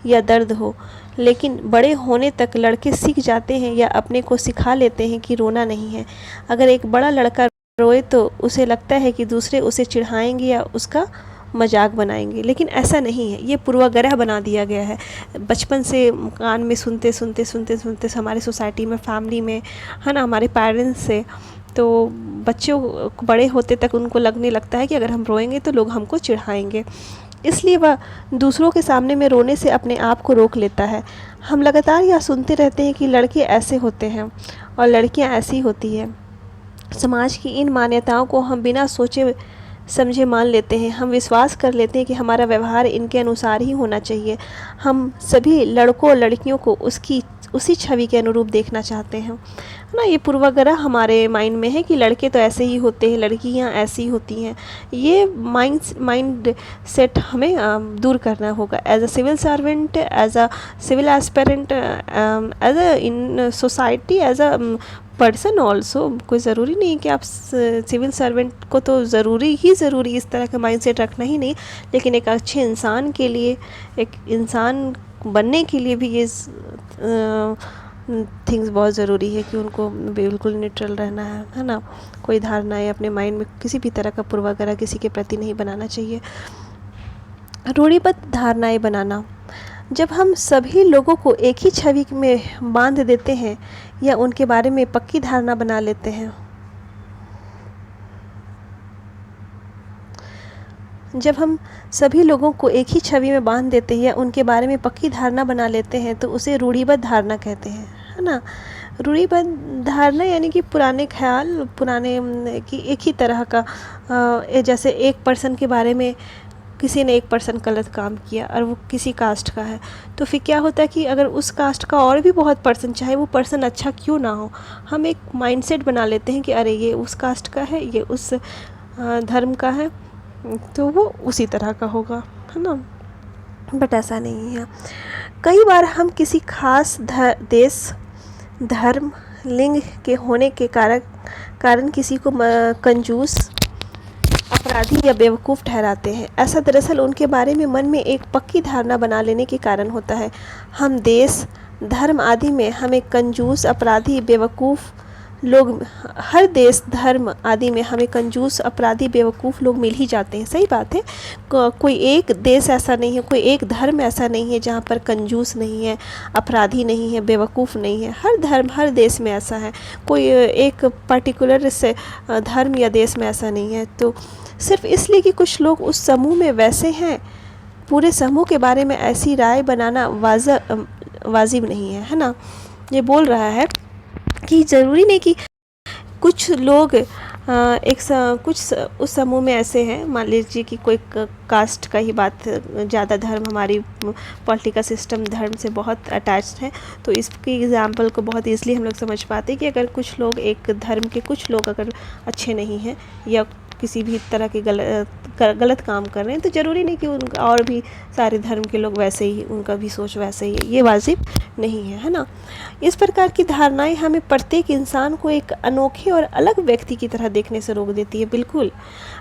या दर्द हो। लेकिन बड़े होने तक लड़के सीख जाते हैं या अपने को सिखा लेते हैं कि रोना नहीं है। अगर एक बड़ा लड़का रोए तो उसे लगता है कि दूसरे उसे चिढ़ाएंगे या उसका मजाक बनाएंगे, लेकिन ऐसा नहीं है। ये पूर्वाग्रह बना दिया गया है बचपन से, कान में सुनते सुनते सुनते सुनते हमारे सोसाइटी में, फैमिली में, है ना, हमारे पेरेंट्स से। तो बच्चों बड़े होते तक उनको लगने लगता है कि अगर हम रोएंगे तो लोग हमको चिढ़ाएंगे, इसलिए वह दूसरों के सामने में रोने से अपने आप को रोक लेता है। हम लगातार यह सुनते रहते हैं कि लड़के ऐसे होते हैं और लड़कियां ऐसी होती हैं। समाज की इन मान्यताओं को हम बिना सोचे समझे मान लेते हैं। हम विश्वास कर लेते हैं कि हमारा व्यवहार इनके अनुसार ही होना चाहिए। हम सभी लड़कों और लड़कियों को उसी छवि के अनुरूप देखना चाहते हैं, है ना। ये पूर्वाग्रह हमारे माइंड में है कि लड़के तो ऐसे ही होते हैं, लड़कियां ऐसी होती हैं। ये माइंड सेट हमें दूर करना होगा। As a civil servant, as a civil aspirant, as a in society, as a person also. कोई ज़रूरी नहीं कि आप सिविल सर्वेंट को तो ज़रूरी इस तरह का माइंडसेट रखना ही नहीं, लेकिन एक अच्छे इंसान के लिए, एक इंसान बनने के लिए भी ये थिंग्स बहुत ज़रूरी है कि उनको बिल्कुल न्यूट्रल रहना है ना। कोई धारणाएं अपने माइंड में किसी भी तरह का पूर्वाग्रह किसी के प्रति नहीं बनाना चाहिए। रूढ़िबद्ध धारणाएं बनाना, जब हम सभी लोगों को एक ही छवि में बांध देते हैं या उनके बारे में पक्की धारणा बना लेते हैं, जब हम सभी लोगों को एक ही छवि में बांध देते हैं या उनके बारे में पक्की धारणा बना लेते हैं तो उसे रूढ़िबद्ध धारणा कहते हैं, है ना। रूढ़िबद्ध धारणा यानी कि पुराने ख्याल, पुराने कि एक ही तरह का, जैसे एक पर्सन के बारे में किसी ने एक पर्सन गलत काम किया और वो किसी कास्ट का है, तो फिर क्या होता है कि अगर उस कास्ट का और भी बहुत पर्सन, चाहे वो पर्सन अच्छा क्यों ना हो, हम एक माइंडसेट बना लेते हैं कि अरे ये उस कास्ट का है, ये उस धर्म का है, तो वो उसी तरह का होगा, है ना। बट ऐसा नहीं है। कई बार हम किसी खास देश, धर्म, लिंग के होने के कारण किसी को कंजूस, अपराधी या बेवकूफ़ ठहराते हैं। ऐसा दरअसल उनके बारे में मन में एक पक्की धारणा बना लेने के कारण होता है। हम देश, धर्म आदि में हमें कंजूस, अपराधी, बेवकूफ़ लोग, हर देश, धर्म आदि में हमें कंजूस, अपराधी, बेवकूफ़ लोग मिल ही जाते हैं। सही बात है। कोई एक देश ऐसा नहीं है, कोई एक धर्म ऐसा नहीं है जहाँ पर कंजूस नहीं है, अपराधी नहीं है, बेवकूफ़ नहीं है। हर धर्म, हर देश में ऐसा है। कोई एक पर्टिकुलर से धर्म या देश में ऐसा नहीं है। तो सिर्फ इसलिए कि कुछ लोग उस समूह में वैसे हैं, पूरे समूह के बारे में ऐसी राय बनाना वाजिब नहीं है, है ना। ये बोल रहा है कि ज़रूरी नहीं कि कुछ लोग कुछ उस समूह में ऐसे हैं, मान लीजिए कि कोई कास्ट का ही बात, ज़्यादा धर्म, हमारी पॉलिटिकल सिस्टम धर्म से बहुत अटैच्ड है, तो इसकी एग्जांपल को बहुत ईज़िली हम लोग समझ पाते हैं कि अगर कुछ लोग, एक धर्म के कुछ लोग अगर अच्छे नहीं हैं या किसी भी तरह के गलत काम कर रहे हैं, तो ज़रूरी नहीं कि उनका और भी सारे धर्म के लोग वैसे ही, उनका भी सोच वैसे ही है, ये वाजिब नहीं है, है ना। इस प्रकार की धारणाएं हमें प्रत्येक इंसान को एक अनोखे और अलग व्यक्ति की तरह देखने से रोक देती है। बिल्कुल,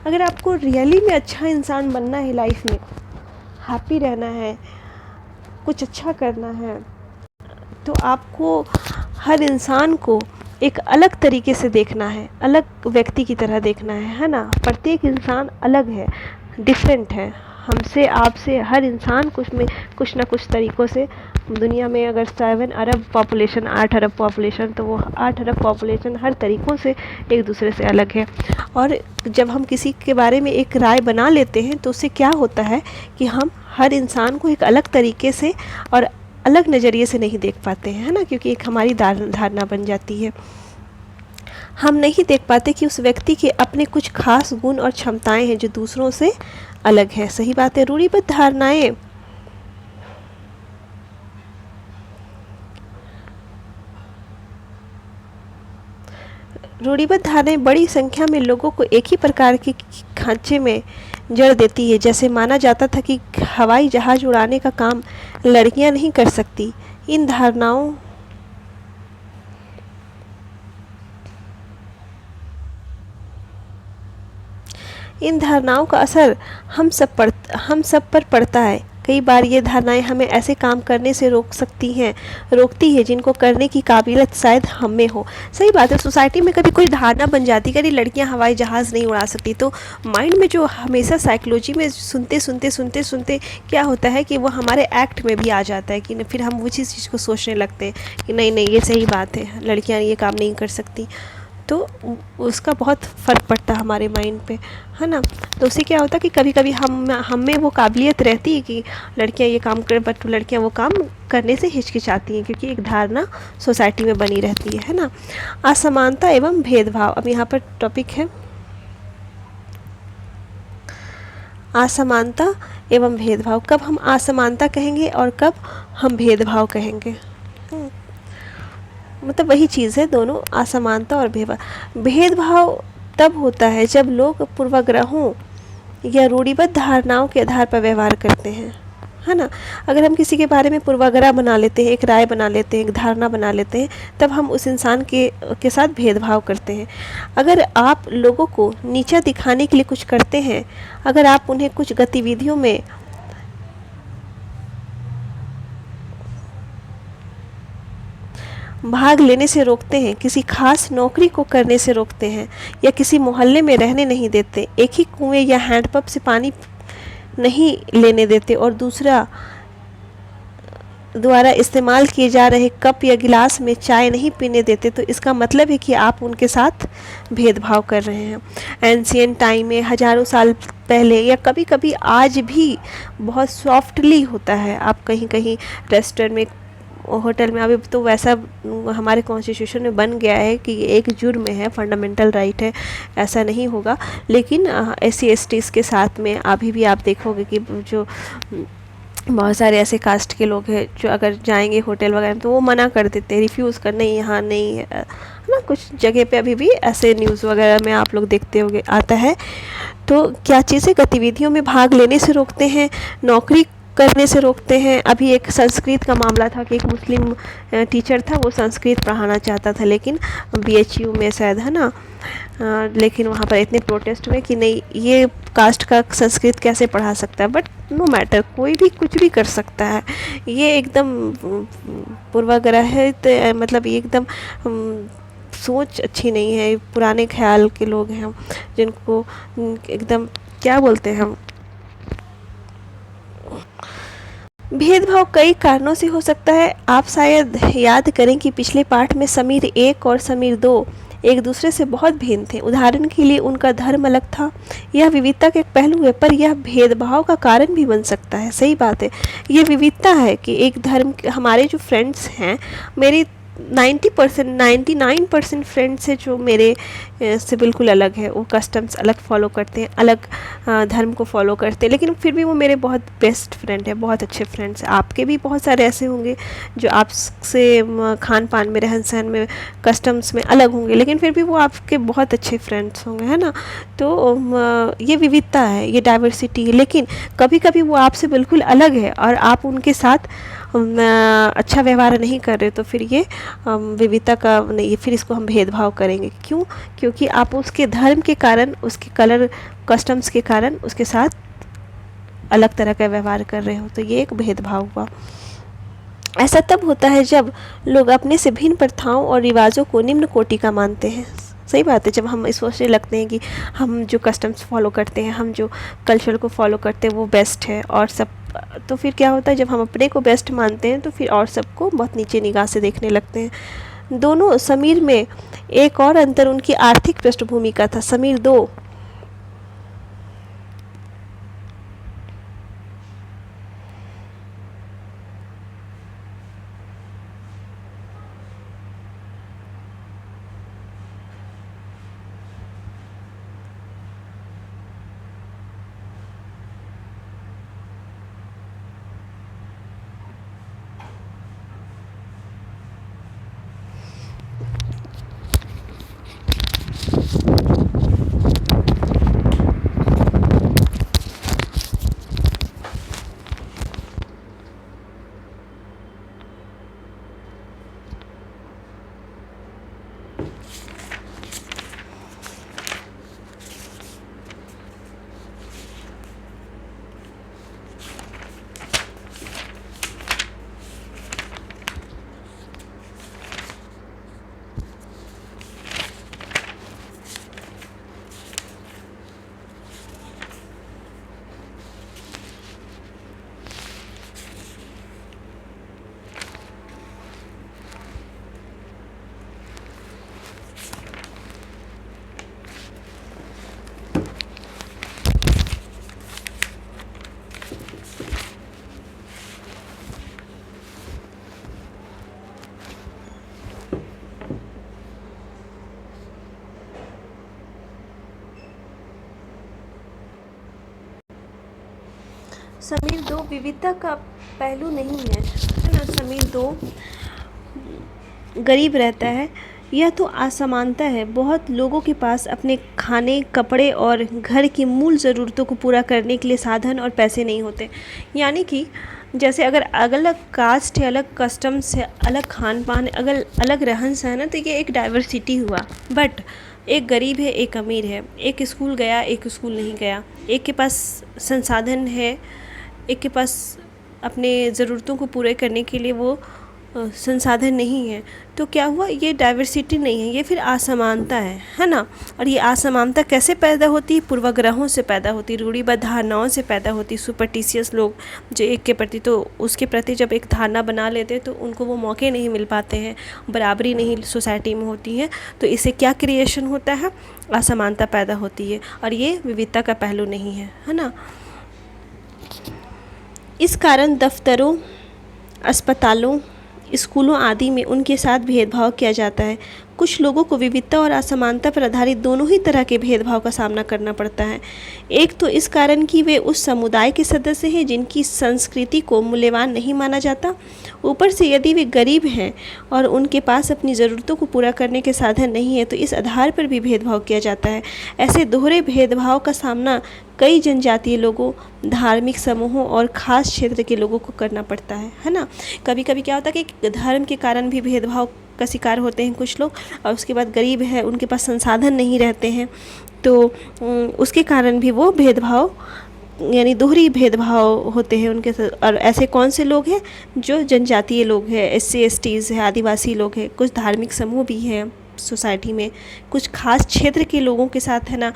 अगर आपको रियली में अच्छा इंसान बनना है, लाइफ में हैप्पी रहना है, कुछ अच्छा करना है, तो आपको हर इंसान को एक अलग तरीके से देखना है, अलग व्यक्ति की तरह देखना है ना। प्रत्येक इंसान अलग है, डिफरेंट है हमसे, आपसे। हर इंसान कुछ ना कुछ तरीक़ों से, दुनिया में अगर 7 अरब पॉपुलेशन, 8 अरब पॉपुलेशन, तो वो 8 अरब पॉपुलेशन हर तरीक़ों से एक दूसरे से अलग है। और जब हम किसी के बारे में एक राय बना लेते हैं, तो उससे क्या होता है कि हम हर इंसान को एक अलग तरीके से और अलग नज़रिए से नहीं देख पाते हैं, है ना, क्योंकि एक हमारी धारणा बन जाती है। हम नहीं देख पाते कि उस व्यक्ति के अपने कुछ खास गुण और क्षमताएं हैं जो दूसरों से अलग है। सही बात है। रूढ़िबद्ध धारणाएं बड़ी संख्या में लोगों को एक ही प्रकार के खांचे में जड़ देती है। जैसे माना जाता था कि हवाई जहाज़ उड़ाने का काम लड़कियां नहीं कर सकती। इन धारणाओं का असर हम सब पर पड़ता है। कई बार ये धारणाएं हमें ऐसे काम करने से रोकती है जिनको करने की काबिलियत शायद हम में हो। सही बात है। सोसाइटी में कभी कोई धारणा बन जाती है कि लड़कियां हवाई जहाज़ नहीं उड़ा सकती, तो माइंड में जो हमेशा साइकोलॉजी में सुनते क्या होता है कि वो हमारे एक्ट में भी आ जाता है कि फिर हम वो चीज़ को सोचने लगते हैं कि नहीं ये सही बात है, लड़कियाँ ये काम नहीं कर सकती। तो उसका बहुत फ़र्क पड़ता है हमारे माइंड पे, है ना। तो उससे क्या होता है कि कभी कभी हम में वो काबिलियत रहती है कि लड़कियां ये काम कर, बट लड़कियां वो काम करने से हिचकिचाती हैं, क्योंकि एक धारणा सोसाइटी में बनी रहती है ना। असमानता एवं भेदभाव, अब यहाँ पर टॉपिक है असमानता एवं भेदभाव। कब हम असमानता कहेंगे और कब हम भेदभाव कहेंगे? मतलब वही चीज़ है, दोनों, असमानता और भेदभाव तब होता है जब लोग पूर्वाग्रहों या रूढ़िबद्ध धारणाओं के आधार पर व्यवहार करते हैं, है ना। अगर हम किसी के बारे में पूर्वाग्रह बना लेते हैं, एक राय बना लेते हैं, एक धारणा बना लेते हैं, तब हम उस इंसान के साथ भेदभाव करते हैं। अगर आप लोगों को नीचा दिखाने के लिए कुछ करते हैं, अगर आप उन्हें कुछ गतिविधियों में भाग लेने से रोकते हैं, किसी खास नौकरी को करने से रोकते हैं, या किसी मोहल्ले में रहने नहीं देते, एक ही कुएं या हैंडपंप से पानी नहीं लेने देते, और दूसरा द्वारा इस्तेमाल किए जा रहे कप या गिलास में चाय नहीं पीने देते, तो इसका मतलब है कि आप उनके साथ भेदभाव कर रहे हैं। एंशियंट टाइम में, हज़ारों साल पहले, या कभी कभी आज भी बहुत सॉफ्टली होता है। आप कहीं कहीं रेस्टोरेंट में, होटल में, अभी तो वैसा हमारे कॉन्स्टिट्यूशन में बन गया है कि एक जुर्म है, फंडामेंटल राइट है, ऐसा नहीं होगा। लेकिन SC/STs के साथ में अभी भी आप देखोगे कि जो बहुत सारे ऐसे कास्ट के लोग हैं जो अगर जाएंगे होटल वगैरह तो वो मना कर देते हैं, रिफ्यूज़ कर, नहीं यहाँ नहीं है ना। कुछ जगह पे अभी भी ऐसे न्यूज़ वगैरह में आप लोग देखते होंगे, आता है। तो क्या चीज़ें गतिविधियों में भाग लेने से रोकते हैं, नौकरी करने से रोकते हैं। अभी एक संस्कृत का मामला था कि एक मुस्लिम टीचर था, वो संस्कृत पढ़ाना चाहता था, लेकिन बीएचयू में शायद, है ना, लेकिन वहाँ पर इतने प्रोटेस्ट हुए कि नहीं, ये कास्ट का संस्कृत कैसे पढ़ा सकता है। बट नो मैटर, कोई भी कुछ भी कर सकता है। ये एकदम पूर्वाग्रह है, तो मतलब ये एकदम सोच अच्छी नहीं है। पुराने ख्याल के लोग हैं जिनको एकदम क्या बोलते हैं हम, भेदभाव कई कारणों से हो सकता है। आप शायद याद करें कि पिछले पाठ में समीर 1 और समीर 2 एक दूसरे से बहुत भिन्न थे। उदाहरण के लिए उनका धर्म अलग था। यह विविधता का एक पहलू है, पर यह भेदभाव का कारण भी बन सकता है। सही बात है, ये विविधता है कि एक धर्म, हमारे जो फ्रेंड्स हैं, मेरी 90% 99% फ्रेंड्स है जो मेरे से बिल्कुल अलग है। वो कस्टम्स अलग फॉलो करते हैं, अलग धर्म को फॉलो करते हैं, लेकिन फिर भी वो मेरे बहुत बेस्ट फ्रेंड है, बहुत अच्छे फ्रेंड्स हैं। आपके भी बहुत सारे ऐसे होंगे जो आपसे खान पान में, रहन सहन में, कस्टम्स में अलग होंगे, लेकिन फिर भी वो आपके बहुत अच्छे फ्रेंड्स होंगे, है ना। तो ये विविधता है, ये डाइवर्सिटी है। लेकिन कभी कभी वो आपसे बिल्कुल अलग है और आप उनके साथ अच्छा व्यवहार नहीं कर रहे, तो फिर ये विविधता का नहीं, फिर इसको हम भेदभाव करेंगे। क्यों? क्योंकि आप उसके धर्म के कारण, उसके कलर कस्टम्स के कारण उसके साथ अलग तरह का व्यवहार कर रहे हो, तो ये एक भेदभाव हुआ। ऐसा तब होता है जब लोग अपने से भिन्न प्रथाओं और रिवाजों को निम्न कोटि का मानते हैं। सही बात है, जब हम इस सोचने लगते हैं कि हम जो कस्टम्स फॉलो करते हैं, हम जो कल्चर को फॉलो करते हैं वो बेस्ट है और सब, तो फिर क्या होता है, जब हम अपने को बेस्ट मानते हैं तो फिर और सबको बहुत नीचे निगाह से देखने लगते हैं। दोनों समीर में एक और अंतर उनकी आर्थिक पृष्ठभूमि का था। समीर 2 समीर 2 विविधता का पहलू नहीं है ना। समीर 2 गरीब रहता है, यह तो असमानता है। बहुत लोगों के पास अपने खाने, कपड़े और घर की मूल ज़रूरतों को पूरा करने के लिए साधन और पैसे नहीं होते। यानी कि जैसे अगर अलग कास्ट है, अलग कस्टम्स है, अलग खान पान है, अगर अलग रहन सहन है, तो ये एक डाइवर्सिटी हुआ। बट एक गरीब है, एक अमीर है, एक स्कूल गया, एक स्कूल नहीं गया, एक के पास संसाधन है, एक के पास अपने ज़रूरतों को पूरे करने के लिए वो संसाधन नहीं है। तो क्या हुआ, ये डाइवर्सिटी नहीं है, ये फिर असमानता है ना। और ये असमानता कैसे पैदा होती है? पूर्वाग्रहों से पैदा होती है, रूढ़िबद्ध धारणाओं से पैदा होती है। सुपरस्टिशियस लोग जो एक के प्रति, तो उसके प्रति जब एक धारणा बना लेते हैं तो उनको वो मौके नहीं मिल पाते हैं, बराबरी नहीं सोसाइटी में होती है, तो इससे क्या क्रिएशन होता है? असमानता पैदा होती है, और ये विविधता का पहलू नहीं है ना। इस कारण दफ्तरों, अस्पतालों, स्कूलों आदि में उनके साथ भेदभाव किया जाता है। कुछ लोगों को विविधता और असमानता पर आधारित दोनों ही तरह के भेदभाव का सामना करना पड़ता है। एक तो इस कारण कि वे उस समुदाय के सदस्य हैं जिनकी संस्कृति को मूल्यवान नहीं माना जाता, ऊपर से यदि वे गरीब हैं और उनके पास अपनी ज़रूरतों को पूरा करने के साधन नहीं है तो इस आधार पर भी भेदभाव किया जाता है। ऐसे दोहरे भेदभाव का सामना कई जनजातीय लोगों, धार्मिक समूहों और ख़ास क्षेत्र के लोगों को करना पड़ता है ना। कभी कभी क्या होता है कि धर्म के कारण भी भेदभाव का शिकार होते हैं कुछ लोग, और उसके बाद गरीब है, उनके पास संसाधन नहीं रहते हैं, तो उसके कारण भी वो भेदभाव यानी दोहरी भेदभाव होते हैं उनके साथ। और ऐसे कौन से लोग हैं? जो जनजातीय लोग हैं, SC STs है, आदिवासी लोग हैं, कुछ धार्मिक समूह भी हैं सोसाइटी में, कुछ खास क्षेत्र के लोगों के साथ है ना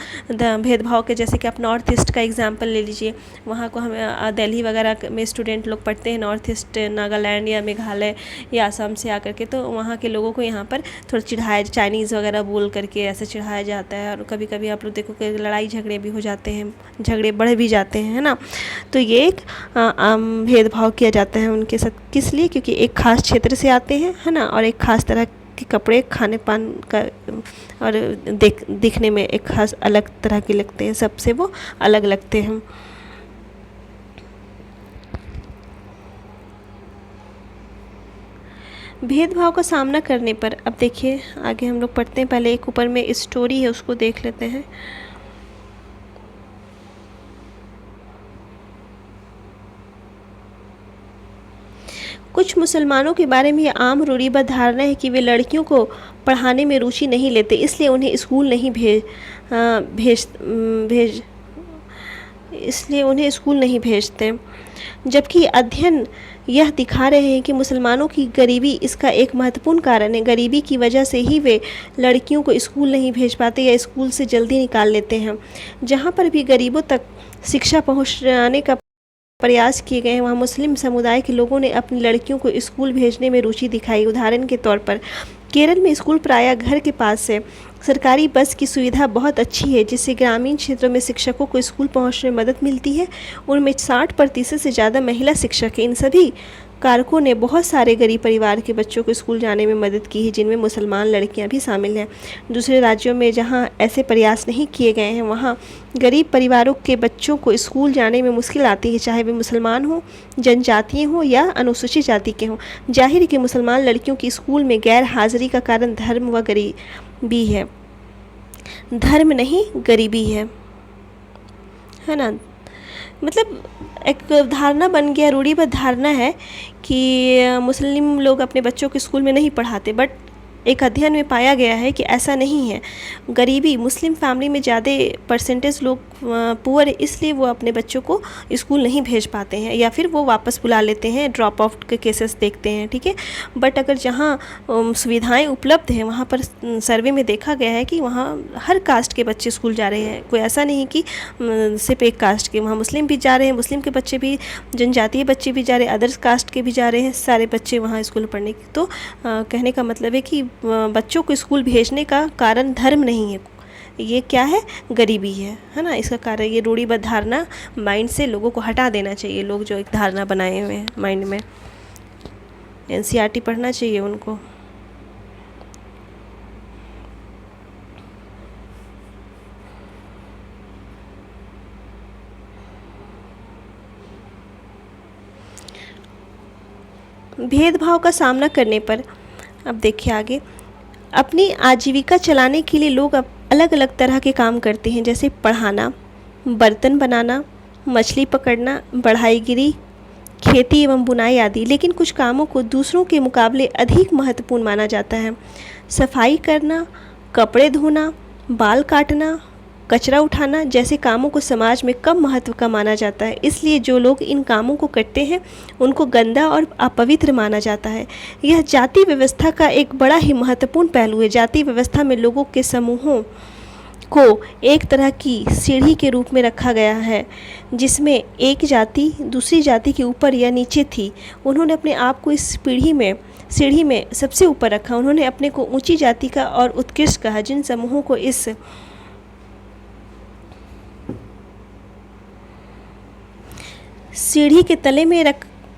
भेदभाव के। जैसे कि आप नॉर्थ ईस्ट का एग्जांपल ले लीजिए, वहाँ को हम दिल्ली वगैरह में स्टूडेंट लोग पढ़ते हैं, नॉर्थ ईस्ट नागालैंड या मेघालय या असम से आकर के, तो वहाँ के लोगों को यहाँ पर थोड़ा चिढ़ाया, चाइनीज़ वगैरह बोल करके ऐसे चिढ़ाया जाता है। और कभी कभी आप लोग देखो कि लड़ाई झगड़े भी हो जाते हैं, झगड़े बढ़ भी जाते हैं, है ना। तो ये एक भेदभाव किया जाता है उनके साथ, किस लिए? क्योंकि एक खास क्षेत्र से आते हैं, है ना, और एक खास तरह के कपड़े, खाने पान का और दिखने में एक खास अलग तरह के लगते हैं, सबसे वो अलग लगते हैं। भेदभाव का सामना करने पर अब देखिए आगे हम लोग पढ़ते हैं, पहले एक ऊपर में स्टोरी है उसको देख लेते हैं। कुछ मुसलमानों के बारे में ये आम रूढ़िबद्ध धारणा है कि वे लड़कियों को पढ़ाने में रुचि नहीं लेते, इसलिए उन्हें स्कूल नहीं भेजते। जबकि अध्ययन यह दिखा रहे हैं कि मुसलमानों की गरीबी इसका एक महत्वपूर्ण कारण है। गरीबी की वजह से ही वे लड़कियों को स्कूल नहीं भेज पाते या स्कूल से जल्दी निकाल लेते हैं। जहाँ पर भी गरीबों तक शिक्षा पहुँचाने का प्रयास किए गए हैं, वहाँ मुस्लिम समुदाय के लोगों ने अपनी लड़कियों को स्कूल भेजने में रुचि दिखाई। उदाहरण के तौर पर केरल में स्कूल प्रायः घर के पास है। सरकारी बस की सुविधा बहुत अच्छी है, जिससे ग्रामीण क्षेत्रों में शिक्षकों को स्कूल पहुंचने में मदद मिलती है। उनमें 60% से ज़्यादा महिला शिक्षक हैं। इन सभी कारकों ने बहुत सारे गरीब परिवार के बच्चों को स्कूल जाने में मदद की है, जिनमें मुसलमान लड़कियां भी शामिल हैं। दूसरे राज्यों में जहां ऐसे प्रयास नहीं किए गए हैं, वहां गरीब परिवारों के बच्चों को स्कूल जाने में मुश्किल आती है, चाहे वे मुसलमान हों, जनजातीय हों या अनुसूचित जाति के हों। जाहिर है कि मुसलमान लड़कियों की स्कूल में गैर हाजिरी का कारण धर्म व गरीबी है। धर्म नहीं, गरीबी है ना। मतलब एक धारणा बन गया, रूढ़िबद्ध धारणा है कि मुस्लिम लोग अपने बच्चों को स्कूल में नहीं पढ़ाते, बट एक अध्ययन में पाया गया है कि ऐसा नहीं है। गरीबी, मुस्लिम फैमिली में ज़्यादा परसेंटेज लोग पुअर है, इसलिए वो अपने बच्चों को स्कूल नहीं भेज पाते हैं या फिर वो वापस बुला लेते हैं, ड्रॉप आउट के केसेस देखते हैं, ठीक है। बट अगर जहाँ सुविधाएं उपलब्ध हैं, वहाँ पर सर्वे में देखा गया है कि वहाँ हर कास्ट के बच्चे स्कूल जा रहे हैं। कोई ऐसा नहीं कि सिर्फ एक कास्ट के, वहाँ मुस्लिम भी जा रहे हैं, मुस्लिम के बच्चे भी, जनजातीय बच्चे भी जा रहे हैं, अदर्स कास्ट के भी जा रहे हैं, सारे बच्चे वहाँ स्कूल पढ़ने की। तो कहने का मतलब है कि बच्चों को स्कूल भेजने का कारण धर्म नहीं है, ये क्या है? गरीबी है ना। इसका कारण ये रूढ़िबद्ध धारणा माइंड से लोगों को हटा देना चाहिए। लोग जो एक धारणा बनाए हुए हैं माइंड में, NCERT पढ़ना चाहिए उनको। भेदभाव का सामना करने पर अब देखिए आगे, अपनी आजीविका चलाने के लिए लोग अब अलग अलग तरह के काम करते हैं, जैसे पढ़ाना, बर्तन बनाना, मछली पकड़ना, बढ़ाईगिरी, खेती एवं बुनाई आदि। लेकिन कुछ कामों को दूसरों के मुकाबले अधिक महत्वपूर्ण माना जाता है। सफाई करना, कपड़े धोना, बाल काटना, कचरा उठाना जैसे कामों को समाज में कम महत्व का माना जाता है, इसलिए जो लोग इन कामों को करते हैं उनको गंदा और अपवित्र माना जाता है। यह जाति व्यवस्था का एक बड़ा ही महत्वपूर्ण पहलू है। जाति व्यवस्था में लोगों के समूहों को एक तरह की सीढ़ी के रूप में रखा गया है, जिसमें एक जाति दूसरी जाति के ऊपर या नीचे थी। उन्होंने अपने आप को इस सीढ़ी में सबसे ऊपर रखा। उन्होंने अपने को ऊंची जाति का और उत्कृष्ट कहा। जिन समूहों को इस सीढ़ी के तले में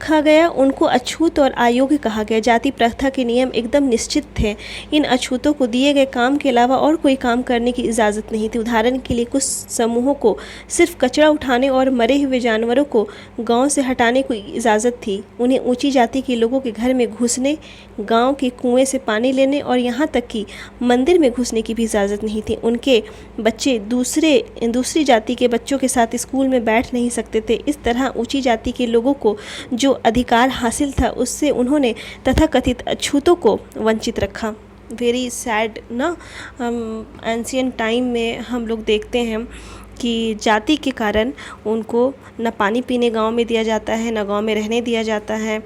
रखा गया उनको अछूत और अयोग्य कहा गया। जाति प्रथा के नियम एकदम निश्चित थे। इन अछूतों को दिए गए काम के अलावा और कोई काम करने की इजाज़त नहीं थी। उदाहरण के लिए कुछ समूहों को सिर्फ कचरा उठाने और मरे हुए जानवरों को गांव से हटाने की इजाज़त थी। उन्हें ऊंची जाति के लोगों के घर में घुसने, गांव के कुएं से पानी लेने और यहाँ तक कि मंदिर में घुसने की भी इजाज़त नहीं थी। उनके बच्चे दूसरी जाति के बच्चों के साथ स्कूल में बैठ नहीं सकते थे। इस तरह ऊंची जाति के लोगों को जो अधिकार हासिल था उससे उन्होंने तथाकथित अछूतों को वंचित रखा। वेरी सैड ना। एंशियंट टाइम में हम लोग देखते हैं कि जाति के कारण उनको न पानी पीने गांव में दिया जाता है, न गांव में रहने दिया जाता है,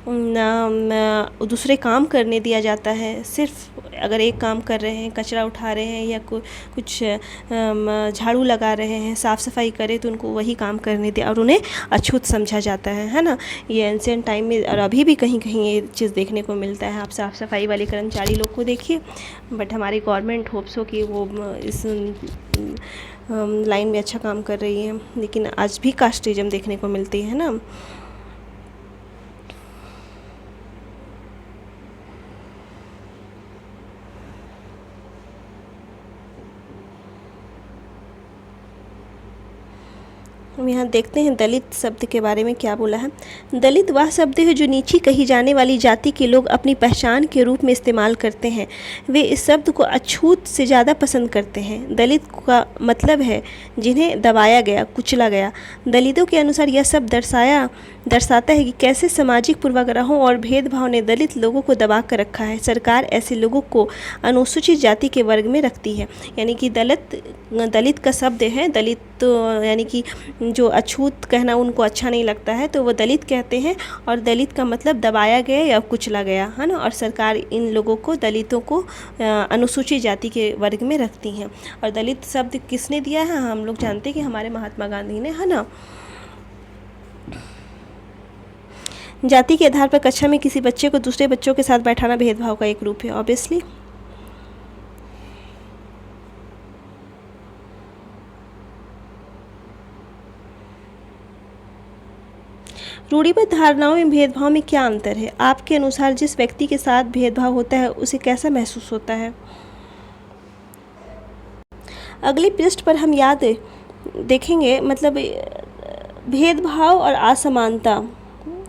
न दूसरे काम करने दिया जाता है। सिर्फ अगर एक काम कर रहे हैं, कचरा उठा रहे हैं या कुछ झाड़ू लगा रहे हैं, साफ़ सफाई करें तो उनको वही काम करने दिया और उन्हें अछूत समझा जाता है ना। ये एंशियंट टाइम में और अभी भी कहीं कहीं ये चीज़ देखने को मिलता है। आप साफ़ सफाई वाले कर्मचारी लोग को देखिए, बट हमारी गवर्नमेंट होप्स हो कि वो इस लाइन में अच्छा काम कर रही है, लेकिन आज भी कास्टिज्म देखने को मिलती है ना। हम यहाँ देखते हैं दलित शब्द के बारे में क्या बोला है। दलित वह शब्द है जो नीची कही जाने वाली जाति के लोग अपनी पहचान के रूप में इस्तेमाल करते हैं। वे इस शब्द को अछूत से ज़्यादा पसंद करते हैं। दलित का मतलब है जिन्हें दबाया गया, कुचला गया। दलितों के अनुसार यह शब्द दर्शाता है कि कैसे सामाजिक पूर्वाग्रहों और भेदभाव ने दलित लोगों को दबा कर रखा है। सरकार ऐसे लोगों को अनुसूचित जाति के वर्ग में रखती है। यानी कि दलित का शब्द है, दलित तो यानी कि जो अछूत कहना उनको अच्छा नहीं लगता है तो वो दलित कहते हैं, और दलित का मतलब दबाया गया या कुचला गया, है ना। और सरकार इन लोगों को, दलितों को अनुसूचित जाति के वर्ग में रखती हैं। और दलित शब्द किसने दिया है? हम लोग जानते हैं कि हमारे महात्मा गांधी ने, है ना। जाति के आधार पर कक्षा में किसी बच्चे को दूसरे बच्चों के साथ बैठाना भेदभाव का एक रूप है, ऑब्वियसली। रूढ़िबद्ध धारणाओं में भेदभाव में क्या अंतर है? आपके अनुसार जिस व्यक्ति के साथ भेदभाव होता है उसे कैसा महसूस होता है? अगली पृष्ठ पर हम याद देखेंगे, मतलब भेदभाव और असमानता,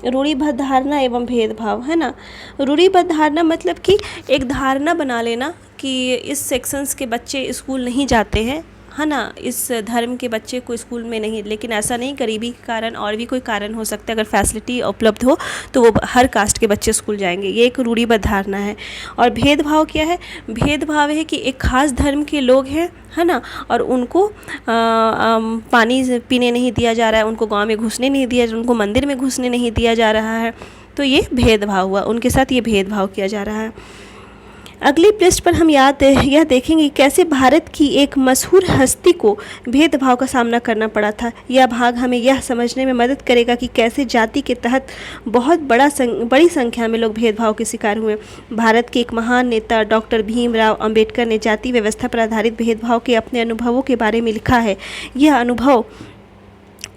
रूढ़िबद्ध धारणा एवं भेदभाव, है ना। रूढ़िबद्ध धारणा मतलब कि एक धारणा बना लेना कि इस सेक्शंस के बच्चे स्कूल नहीं जाते हैं, है ना, इस धर्म के बच्चे को स्कूल में नहीं, लेकिन ऐसा नहीं, गरीबी के कारण और भी कोई कारण हो सकता है। अगर फैसिलिटी उपलब्ध हो तो वो हर कास्ट के बच्चे स्कूल जाएंगे, ये एक रूढ़िबद्ध धारणा है। और भेदभाव क्या है? भेदभाव है कि एक खास धर्म के लोग हैं, है ना, और उनको पानी पीने नहीं दिया जा रहा है, उनको गांव में घुसने नहीं दिया, उनको मंदिर में घुसने नहीं दिया जा रहा है, तो ये भेदभाव हुआ, उनके साथ ये भेदभाव किया जा रहा है। अगली पृष्ठ पर हम यह देखेंगे कैसे भारत की एक मशहूर हस्ती को भेदभाव का सामना करना पड़ा था। यह भाग हमें यह समझने में मदद करेगा कि कैसे जाति के तहत बहुत बड़ी संख्या में लोग भेदभाव के शिकार हुए। भारत के एक महान नेता डॉक्टर भीमराव अंबेडकर ने जाति व्यवस्था पर आधारित भेदभाव के अपने अनुभवों के बारे में लिखा है। यह अनुभव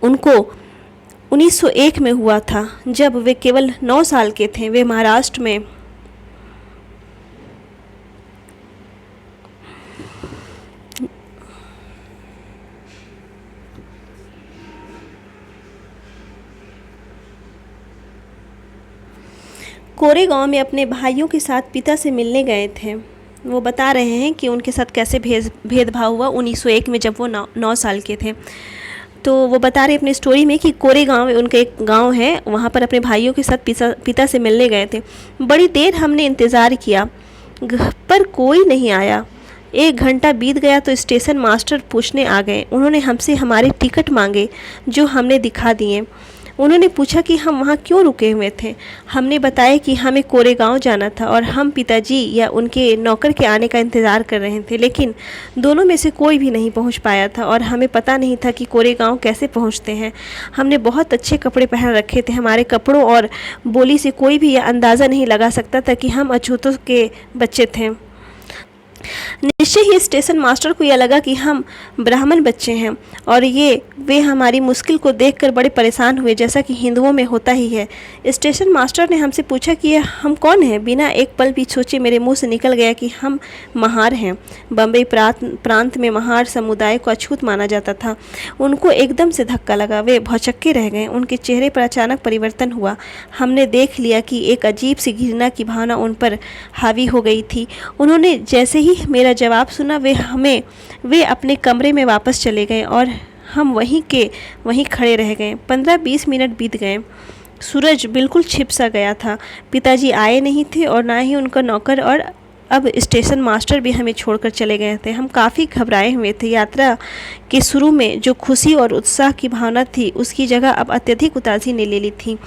उनको 1901 में हुआ था, जब वे केवल 9 साल के थे। वे महाराष्ट्र में कोरेगांव में अपने भाइयों के साथ पिता से मिलने गए थे। वो बता रहे हैं कि उनके साथ कैसे भेदभाव हुआ 1901 में, जब वो 9 साल के थे। तो वो बता रहे अपनी स्टोरी में कि कोरेगांव में उनका एक गांव है, वहाँ पर अपने भाइयों के साथ पिता से मिलने गए थे। बड़ी देर हमने इंतज़ार किया पर कोई नहीं आया। 1 घंटा बीत गया तो स्टेशन मास्टर पूछने आ गए। उन्होंने हमसे हमारे टिकट मांगे जो हमने दिखा दिए। उन्होंने पूछा कि हम वहाँ क्यों रुके हुए थे। हमने बताया कि हमें कोरेगांव जाना था और हम पिताजी या उनके नौकर के आने का इंतज़ार कर रहे थे, लेकिन दोनों में से कोई भी नहीं पहुँच पाया था और हमें पता नहीं था कि कोरेगांव कैसे पहुँचते हैं। हमने बहुत अच्छे कपड़े पहन रखे थे। हमारे कपड़ों और बोली से कोई भी यह अंदाज़ा नहीं लगा सकता था कि हम अछूतों के बच्चे थे। निश्चय ही स्टेशन मास्टर को यह लगा कि हम ब्राह्मण बच्चे हैं और वे हमारी मुश्किल को देखकर बड़े परेशान हुए, जैसा कि हिंदुओं में होता ही है। स्टेशन मास्टर ने हमसे पूछा कि हम कौन हैं। बिना एक पल भी सोचे मेरे मुंह से निकल गया कि हम महार हैं। बम्बई प्रांत में महार समुदाय को अछूत माना जाता था। उनको एकदम से धक्का लगा, वे भौचक्के रह गए। उनके चेहरे पर अचानक परिवर्तन हुआ। हमने देख लिया कि एक अजीब सी घृणा की भावना उन पर हावी हो गई थी। उन्होंने जैसे ही मेरा जवाब सुना, वे अपने कमरे में वापस चले गए और हम वहीं खड़े रह गए। 15-20 मिनट बीत गए। सूरज बिल्कुल छिप सा गया था। पिताजी आए नहीं थे और ना ही उनका नौकर, और अब स्टेशन मास्टर भी हमें छोड़कर चले गए थे। हम काफ़ी घबराए हुए थे। यात्रा के शुरू में जो खुशी और उत्साह की भावना थी, उसकी जगह अब अत्यधिक उदासी ने ले ली थी।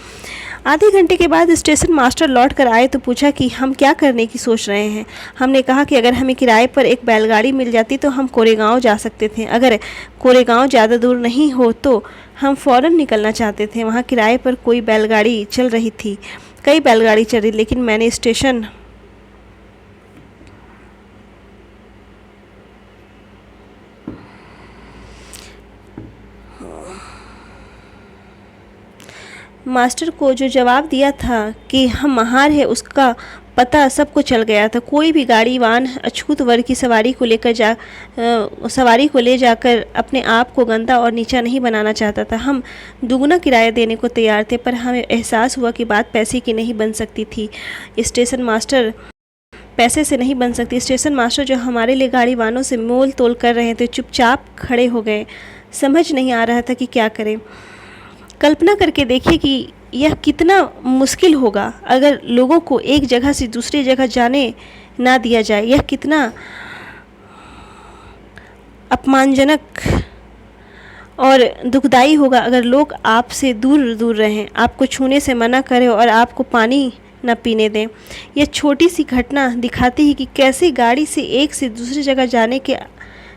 आधे घंटे के बाद स्टेशन मास्टर लौट कर आए तो पूछा कि हम क्या करने की सोच रहे हैं। हमने कहा कि अगर हमें किराए पर एक बैलगाड़ी मिल जाती तो हम कोरेगांव जा सकते थे। अगर कोरेगांव ज़्यादा दूर नहीं हो तो हम फ़ौरन निकलना चाहते थे। वहाँ किराए पर कोई बैलगाड़ी चल रही थी, कई बैलगाड़ी चल रही, लेकिन मैंने स्टेशन मास्टर को जो जवाब दिया था कि हम महार है, उसका पता सबको चल गया था। कोई भी गाड़ी वाहन अछूत वर्ग की सवारी को ले जाकर अपने आप को गंदा और नीचा नहीं बनाना चाहता था। हम दुगना किराया देने को तैयार थे, पर हमें एहसास हुआ कि बात पैसे की नहीं बन सकती थी। पैसे से नहीं बन सकती। स्टेशन मास्टर जो हमारे लिए गाड़ी वालों से मोल तोल कर रहे थे, चुपचाप खड़े हो गए। समझ नहीं आ रहा था कि क्या करें। कल्पना करके देखिए कि यह कितना मुश्किल होगा अगर लोगों को एक जगह से दूसरी जगह जाने ना दिया जाए। यह कितना अपमानजनक और दुखदाई होगा अगर लोग आपसे दूर दूर रहें, आपको छूने से मना करें और आपको पानी न पीने दें। यह छोटी सी घटना दिखाती है कि कैसे गाड़ी से एक से दूसरी जगह जाने के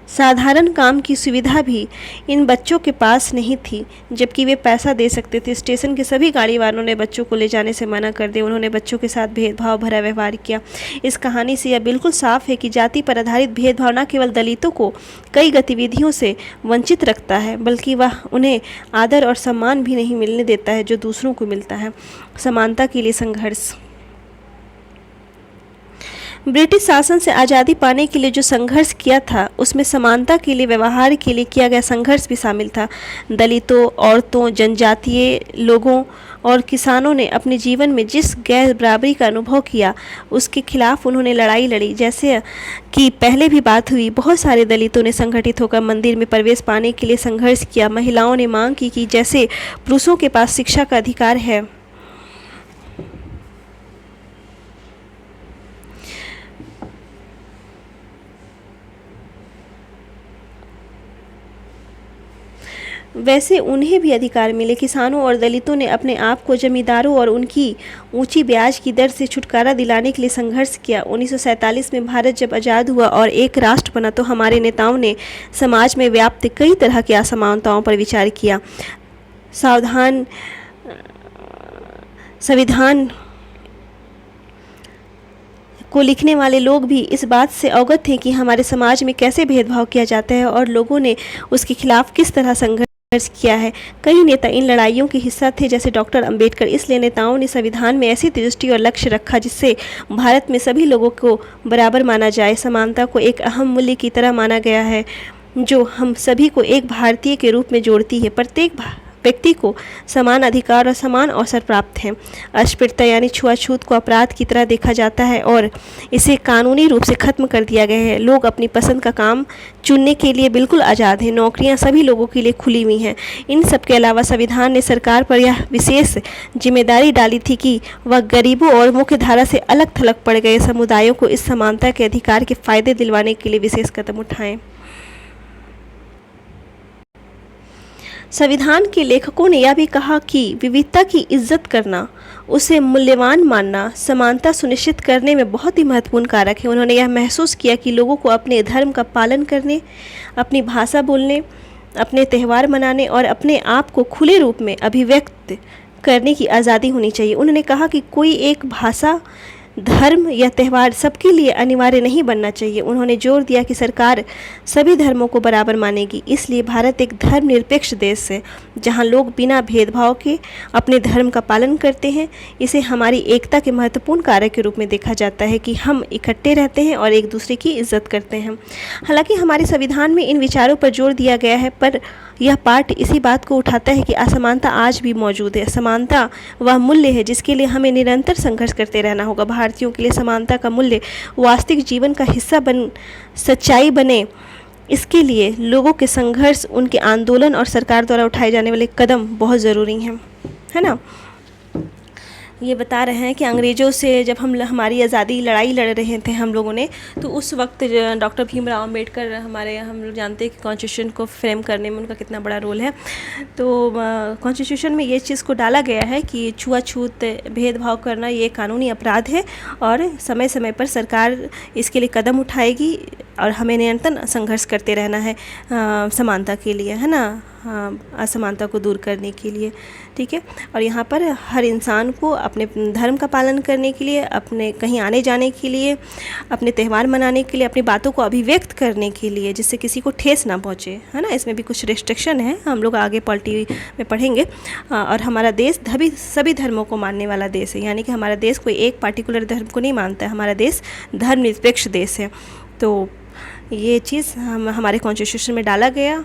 साधारण काम की सुविधा भी इन बच्चों के पास नहीं थी, जबकि वे पैसा दे सकते थे। स्टेशन के सभी गाड़ी वालों ने बच्चों को ले जाने से मना कर दिया। उन्होंने बच्चों के साथ भेदभाव भरा व्यवहार किया। इस कहानी से यह बिल्कुल साफ है कि जाति पर आधारित भेदभाव न केवल दलितों को कई गतिविधियों से वंचित रखता है, बल्कि वह उन्हें आदर और सम्मान भी नहीं मिलने देता है जो दूसरों को मिलता है। समानता के लिए संघर्ष। ब्रिटिश शासन से आज़ादी पाने के लिए जो संघर्ष किया था, उसमें समानता के लिए व्यवहार के लिए किया गया संघर्ष भी शामिल था। दलितों, औरतों, जनजातीय लोगों और किसानों ने अपने जीवन में जिस गैर बराबरी का अनुभव किया, उसके खिलाफ उन्होंने लड़ाई लड़ी। जैसे कि पहले भी बात हुई, बहुत सारे दलितों ने संगठित होकर मंदिर में प्रवेश पाने के लिए संघर्ष किया। महिलाओं ने मांग की कि जैसे पुरुषों के पास शिक्षा का अधिकार है, वैसे उन्हें भी अधिकार मिले। किसानों और दलितों ने अपने आप को जमींदारों और उनकी ऊंची ब्याज की दर से छुटकारा दिलाने के लिए संघर्ष किया। 1947 में भारत जब आज़ाद हुआ और एक राष्ट्र बना, तो हमारे नेताओं ने समाज में व्याप्त कई तरह की असमानताओं पर विचार किया। संविधान को लिखने वाले लोग भी इस बात से अवगत थे कि हमारे समाज में कैसे भेदभाव किया जाता है और लोगों ने उसके खिलाफ किस तरह संघर्ष किया है। कई नेता इन लड़ाइयों के हिस्सा थे, जैसे डॉक्टर अंबेडकर। इसलिए नेताओं ने संविधान में ऐसी दृष्टि और लक्ष्य रखा जिससे भारत में सभी लोगों को बराबर माना जाए। समानता को एक अहम मूल्य की तरह माना गया है जो हम सभी को एक भारतीय के रूप में जोड़ती है। प्रत्येक व्यक्ति को समान अधिकार और समान अवसर प्राप्त हैं। अस्पृश्यता यानी छुआछूत को अपराध की तरह देखा जाता है और इसे कानूनी रूप से खत्म कर दिया गया है। लोग अपनी पसंद का काम चुनने के लिए बिल्कुल आज़ाद हैं। नौकरियां सभी लोगों के लिए खुली हुई हैं। इन सब के अलावा संविधान ने सरकार पर यह विशेष जिम्मेदारी डाली थी कि वह गरीबों और मुख्य धारा से अलग थलग पड़ गए समुदायों को इस समानता के अधिकार के फायदे दिलवाने के लिए विशेष कदम उठाएं। संविधान के लेखकों ने यह भी कहा कि विविधता की इज्जत करना, उसे मूल्यवान मानना समानता सुनिश्चित करने में बहुत ही महत्वपूर्ण कारक है। उन्होंने यह महसूस किया कि लोगों को अपने धर्म का पालन करने, अपनी भाषा बोलने, अपने त्यौहार मनाने और अपने आप को खुले रूप में अभिव्यक्त करने की आज़ादी होनी चाहिए। उन्होंने कहा कि कोई एक भाषा धर्म या त्यौहार सबके लिए अनिवार्य नहीं बनना चाहिए। उन्होंने जोर दिया कि सरकार सभी धर्मों को बराबर मानेगी। इसलिए भारत एक धर्मनिरपेक्ष देश है जहां लोग बिना भेदभाव के अपने धर्म का पालन करते हैं। इसे हमारी एकता के महत्वपूर्ण कारक के रूप में देखा जाता है कि हम इकट्ठे रहते हैं और एक दूसरे की इज्जत करते हैं। हालांकि हमारे संविधान में इन विचारों पर जोर दिया गया है, पर यह पाठ इसी बात को उठाता है कि असमानता आज भी मौजूद है। समानता वह मूल्य है जिसके लिए हमें निरंतर संघर्ष करते रहना होगा। भारतीयों के लिए समानता का मूल्य वास्तविक जीवन का हिस्सा सच्चाई बने, इसके लिए लोगों के संघर्ष, उनके आंदोलन और सरकार द्वारा उठाए जाने वाले कदम बहुत ज़रूरी हैं, है ना। ये बता रहे हैं कि अंग्रेज़ों से जब हमारी आज़ादी लड़ाई लड़ रहे थे हम लोगों ने, तो उस वक्त डॉक्टर भीमराव अंबेडकर हम लोग जानते हैं कि कॉन्स्टिट्यूशन को फ्रेम करने में उनका कितना बड़ा रोल है। तो कॉन्स्टिट्यूशन में ये चीज़ को डाला गया है कि छुआछूत भेदभाव करना ये कानूनी अपराध है और समय समय पर सरकार इसके लिए कदम उठाएगी और हमें निरंतर संघर्ष करते रहना है समानता के लिए, है ना, असमानता को दूर करने के लिए, ठीक है। और यहाँ पर हर इंसान को अपने धर्म का पालन करने के लिए, अपने कहीं आने जाने के लिए, अपने त्यौहार मनाने के लिए, अपनी बातों को अभिव्यक्त करने के लिए, जिससे किसी को ठेस ना पहुँचे, है ना। इसमें भी कुछ रिस्ट्रिक्शन है, हम लोग आगे पॉलिटी में पढ़ेंगे। और हमारा देश सभी धर्मों को मानने वाला देश है, यानी कि हमारा देश कोई एक पार्टिकुलर धर्म को नहीं मानता है। हमारा देश धर्मनिरपेक्ष देश है। तो ये चीज़ हमारे कॉन्स्टिट्यूशन में डाला गया।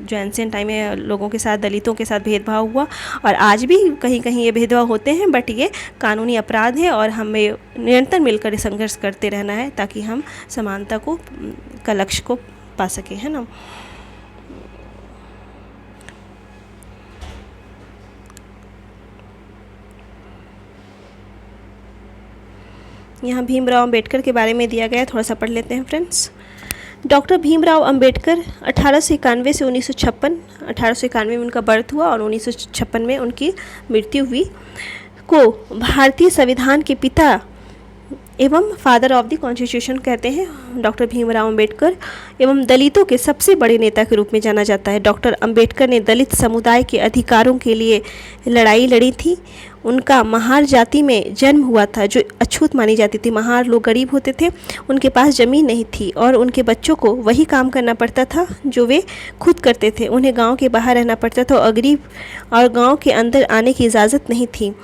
जो एंशिएंट टाइम में लोगों के साथ, दलितों के साथ भेदभाव हुआ और आज भी कहीं कहीं ये भेदभाव होते हैं, बट ये कानूनी अपराध है और हमें निरंतर मिलकर संघर्ष करते रहना है ताकि हम समानता का लक्ष्य को पा सकें, है ना। यहाँ भीमराव अंबेडकर के बारे में दिया गया, थोड़ा सा पढ़ लेते हैं फ्रेंड्स। डॉक्टर भीमराव अंबेडकर 1891 से 1956, 1891 में उनका बर्थ हुआ और 1956 में उनकी मृत्यु हुई, को भारतीय संविधान के पिता एवं फादर ऑफ द कॉन्स्टिट्यूशन कहते हैं। डॉक्टर भीमराव अंबेडकर एवं दलितों के सबसे बड़े नेता के रूप में जाना जाता है। डॉक्टर अंबेडकर ने दलित समुदाय के अधिकारों के लिए लड़ाई लड़ी थी। उनका महार जाति में जन्म हुआ था जो अछूत मानी जाती थी। महार लोग गरीब होते थे, उनके पास ज़मीन नहीं थी और उनके बच्चों को वही काम करना पड़ता था जो वे खुद करते थे। उन्हें गांव के बाहर रहना पड़ता था और गरीब और गांव के अंदर आने की इजाज़त नहीं थी।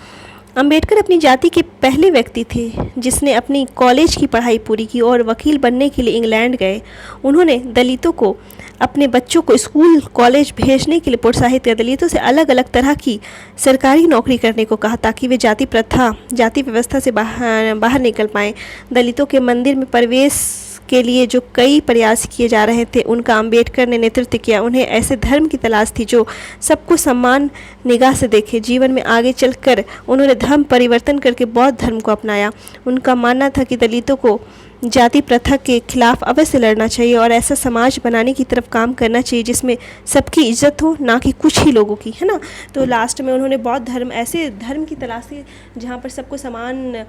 अंबेडकर अपनी जाति के पहले व्यक्ति थे जिसने अपनी कॉलेज की पढ़ाई पूरी की और वकील बनने के लिए इंग्लैंड गए। उन्होंने दलितों को अपने बच्चों को स्कूल कॉलेज भेजने के लिए प्रोत्साहित किया। दलितों से अलग अलग तरह की सरकारी नौकरी करने को कहा ताकि वे जाति प्रथा, जाति व्यवस्था से बाहर निकल पाएँ। दलितों के मंदिर में प्रवेश के लिए जो कई प्रयास किए जा रहे थे उनका अंबेडकर ने नेतृत्व किया। उन्हें ऐसे धर्म की तलाश थी जो सबको सम्मान निगाह से देखे। जीवन में आगे चलकर उन्होंने धर्म परिवर्तन करके बौद्ध धर्म को अपनाया। उनका मानना था कि दलितों को जाति प्रथा के खिलाफ अवश्य लड़ना चाहिए और ऐसा समाज बनाने की तरफ काम करना चाहिए जिसमें सबकी इज्जत हो, ना कि कुछ ही लोगों की, है ना। तो लास्ट में उन्होंने बौद्ध धर्म, ऐसे धर्म की तलाश की जहाँ पर सबको समान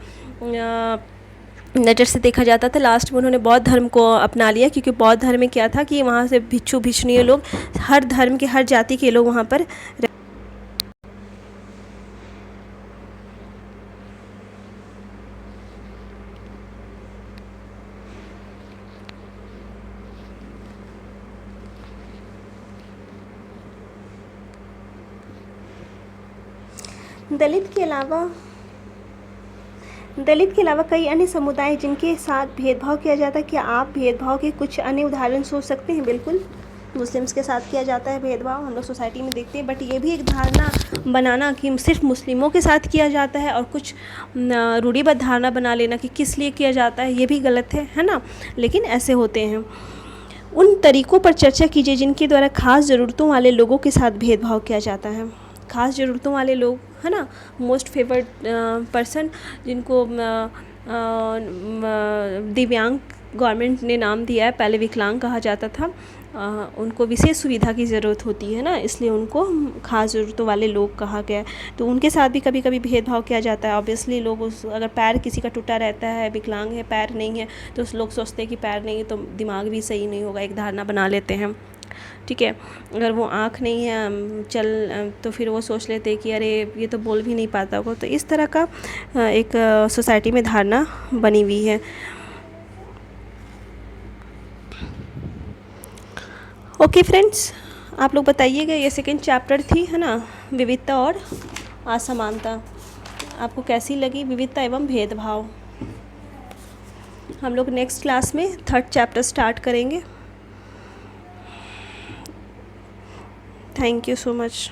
नज़र से देखा जाता था। लास्ट में उन्होंने बौद्ध धर्म को अपना लिया क्योंकि बौद्ध धर्म में क्या था कि वहाँ से भिक्षु भिक्षुणीय लोग, हर धर्म के, हर जाति के लोग वहाँ पर दलित के अलावा कई अन्य समुदाय जिनके साथ भेदभाव किया जाता है। क्या आप भेदभाव के कुछ अन्य उदाहरण सोच सकते हैं? बिल्कुल, मुस्लिम्स के साथ किया जाता है भेदभाव, हम लोग सोसाइटी में देखते हैं। बट ये भी एक धारणा बनाना कि सिर्फ मुस्लिमों के साथ किया जाता है और कुछ रूढ़िबद्ध धारणा बना लेना कि किस लिए किया जाता है, ये भी गलत है ना। लेकिन ऐसे होते हैं। उन तरीक़ों पर चर्चा कीजिए जिनके द्वारा खास ज़रूरतों वाले लोगों के साथ भेदभाव किया जाता है। खास ज़रूरतों वाले लोग, है ना, मोस्ट फेवर्ड पर्सन, जिनको दिव्यांग गवर्नमेंट ने नाम दिया है, पहले विकलांग कहा जाता था। उनको विशेष सुविधा की ज़रूरत होती है ना, इसलिए उनको खास ज़रूरतों वाले लोग कहा गया है। तो उनके साथ भी कभी कभी भेदभाव किया जाता है। ऑब्वियसली लोग अगर पैर किसी का टूटा रहता है, विकलांग है, पैर नहीं है, तो लोग सोचते हैं कि पैर नहीं है तो दिमाग भी सही नहीं होगा, एक धारणा बना लेते हैं। ठीक है। अगर वो आँख नहीं है तो फिर वो सोच लेते हैं कि अरे ये तो बोल भी नहीं पाता होगा। तो इस तरह का एक सोसाइटी में धारणा बनी हुई है। ओके फ्रेंड्स, आप लोग बताइएगा, ये सेकंड चैप्टर थी है ना, विविधता और असमानता, आपको कैसी लगी विविधता एवं भेदभाव। हम लोग नेक्स्ट क्लास में थर्ड चैप्टर स्टार्ट करेंगे। Thank you so much.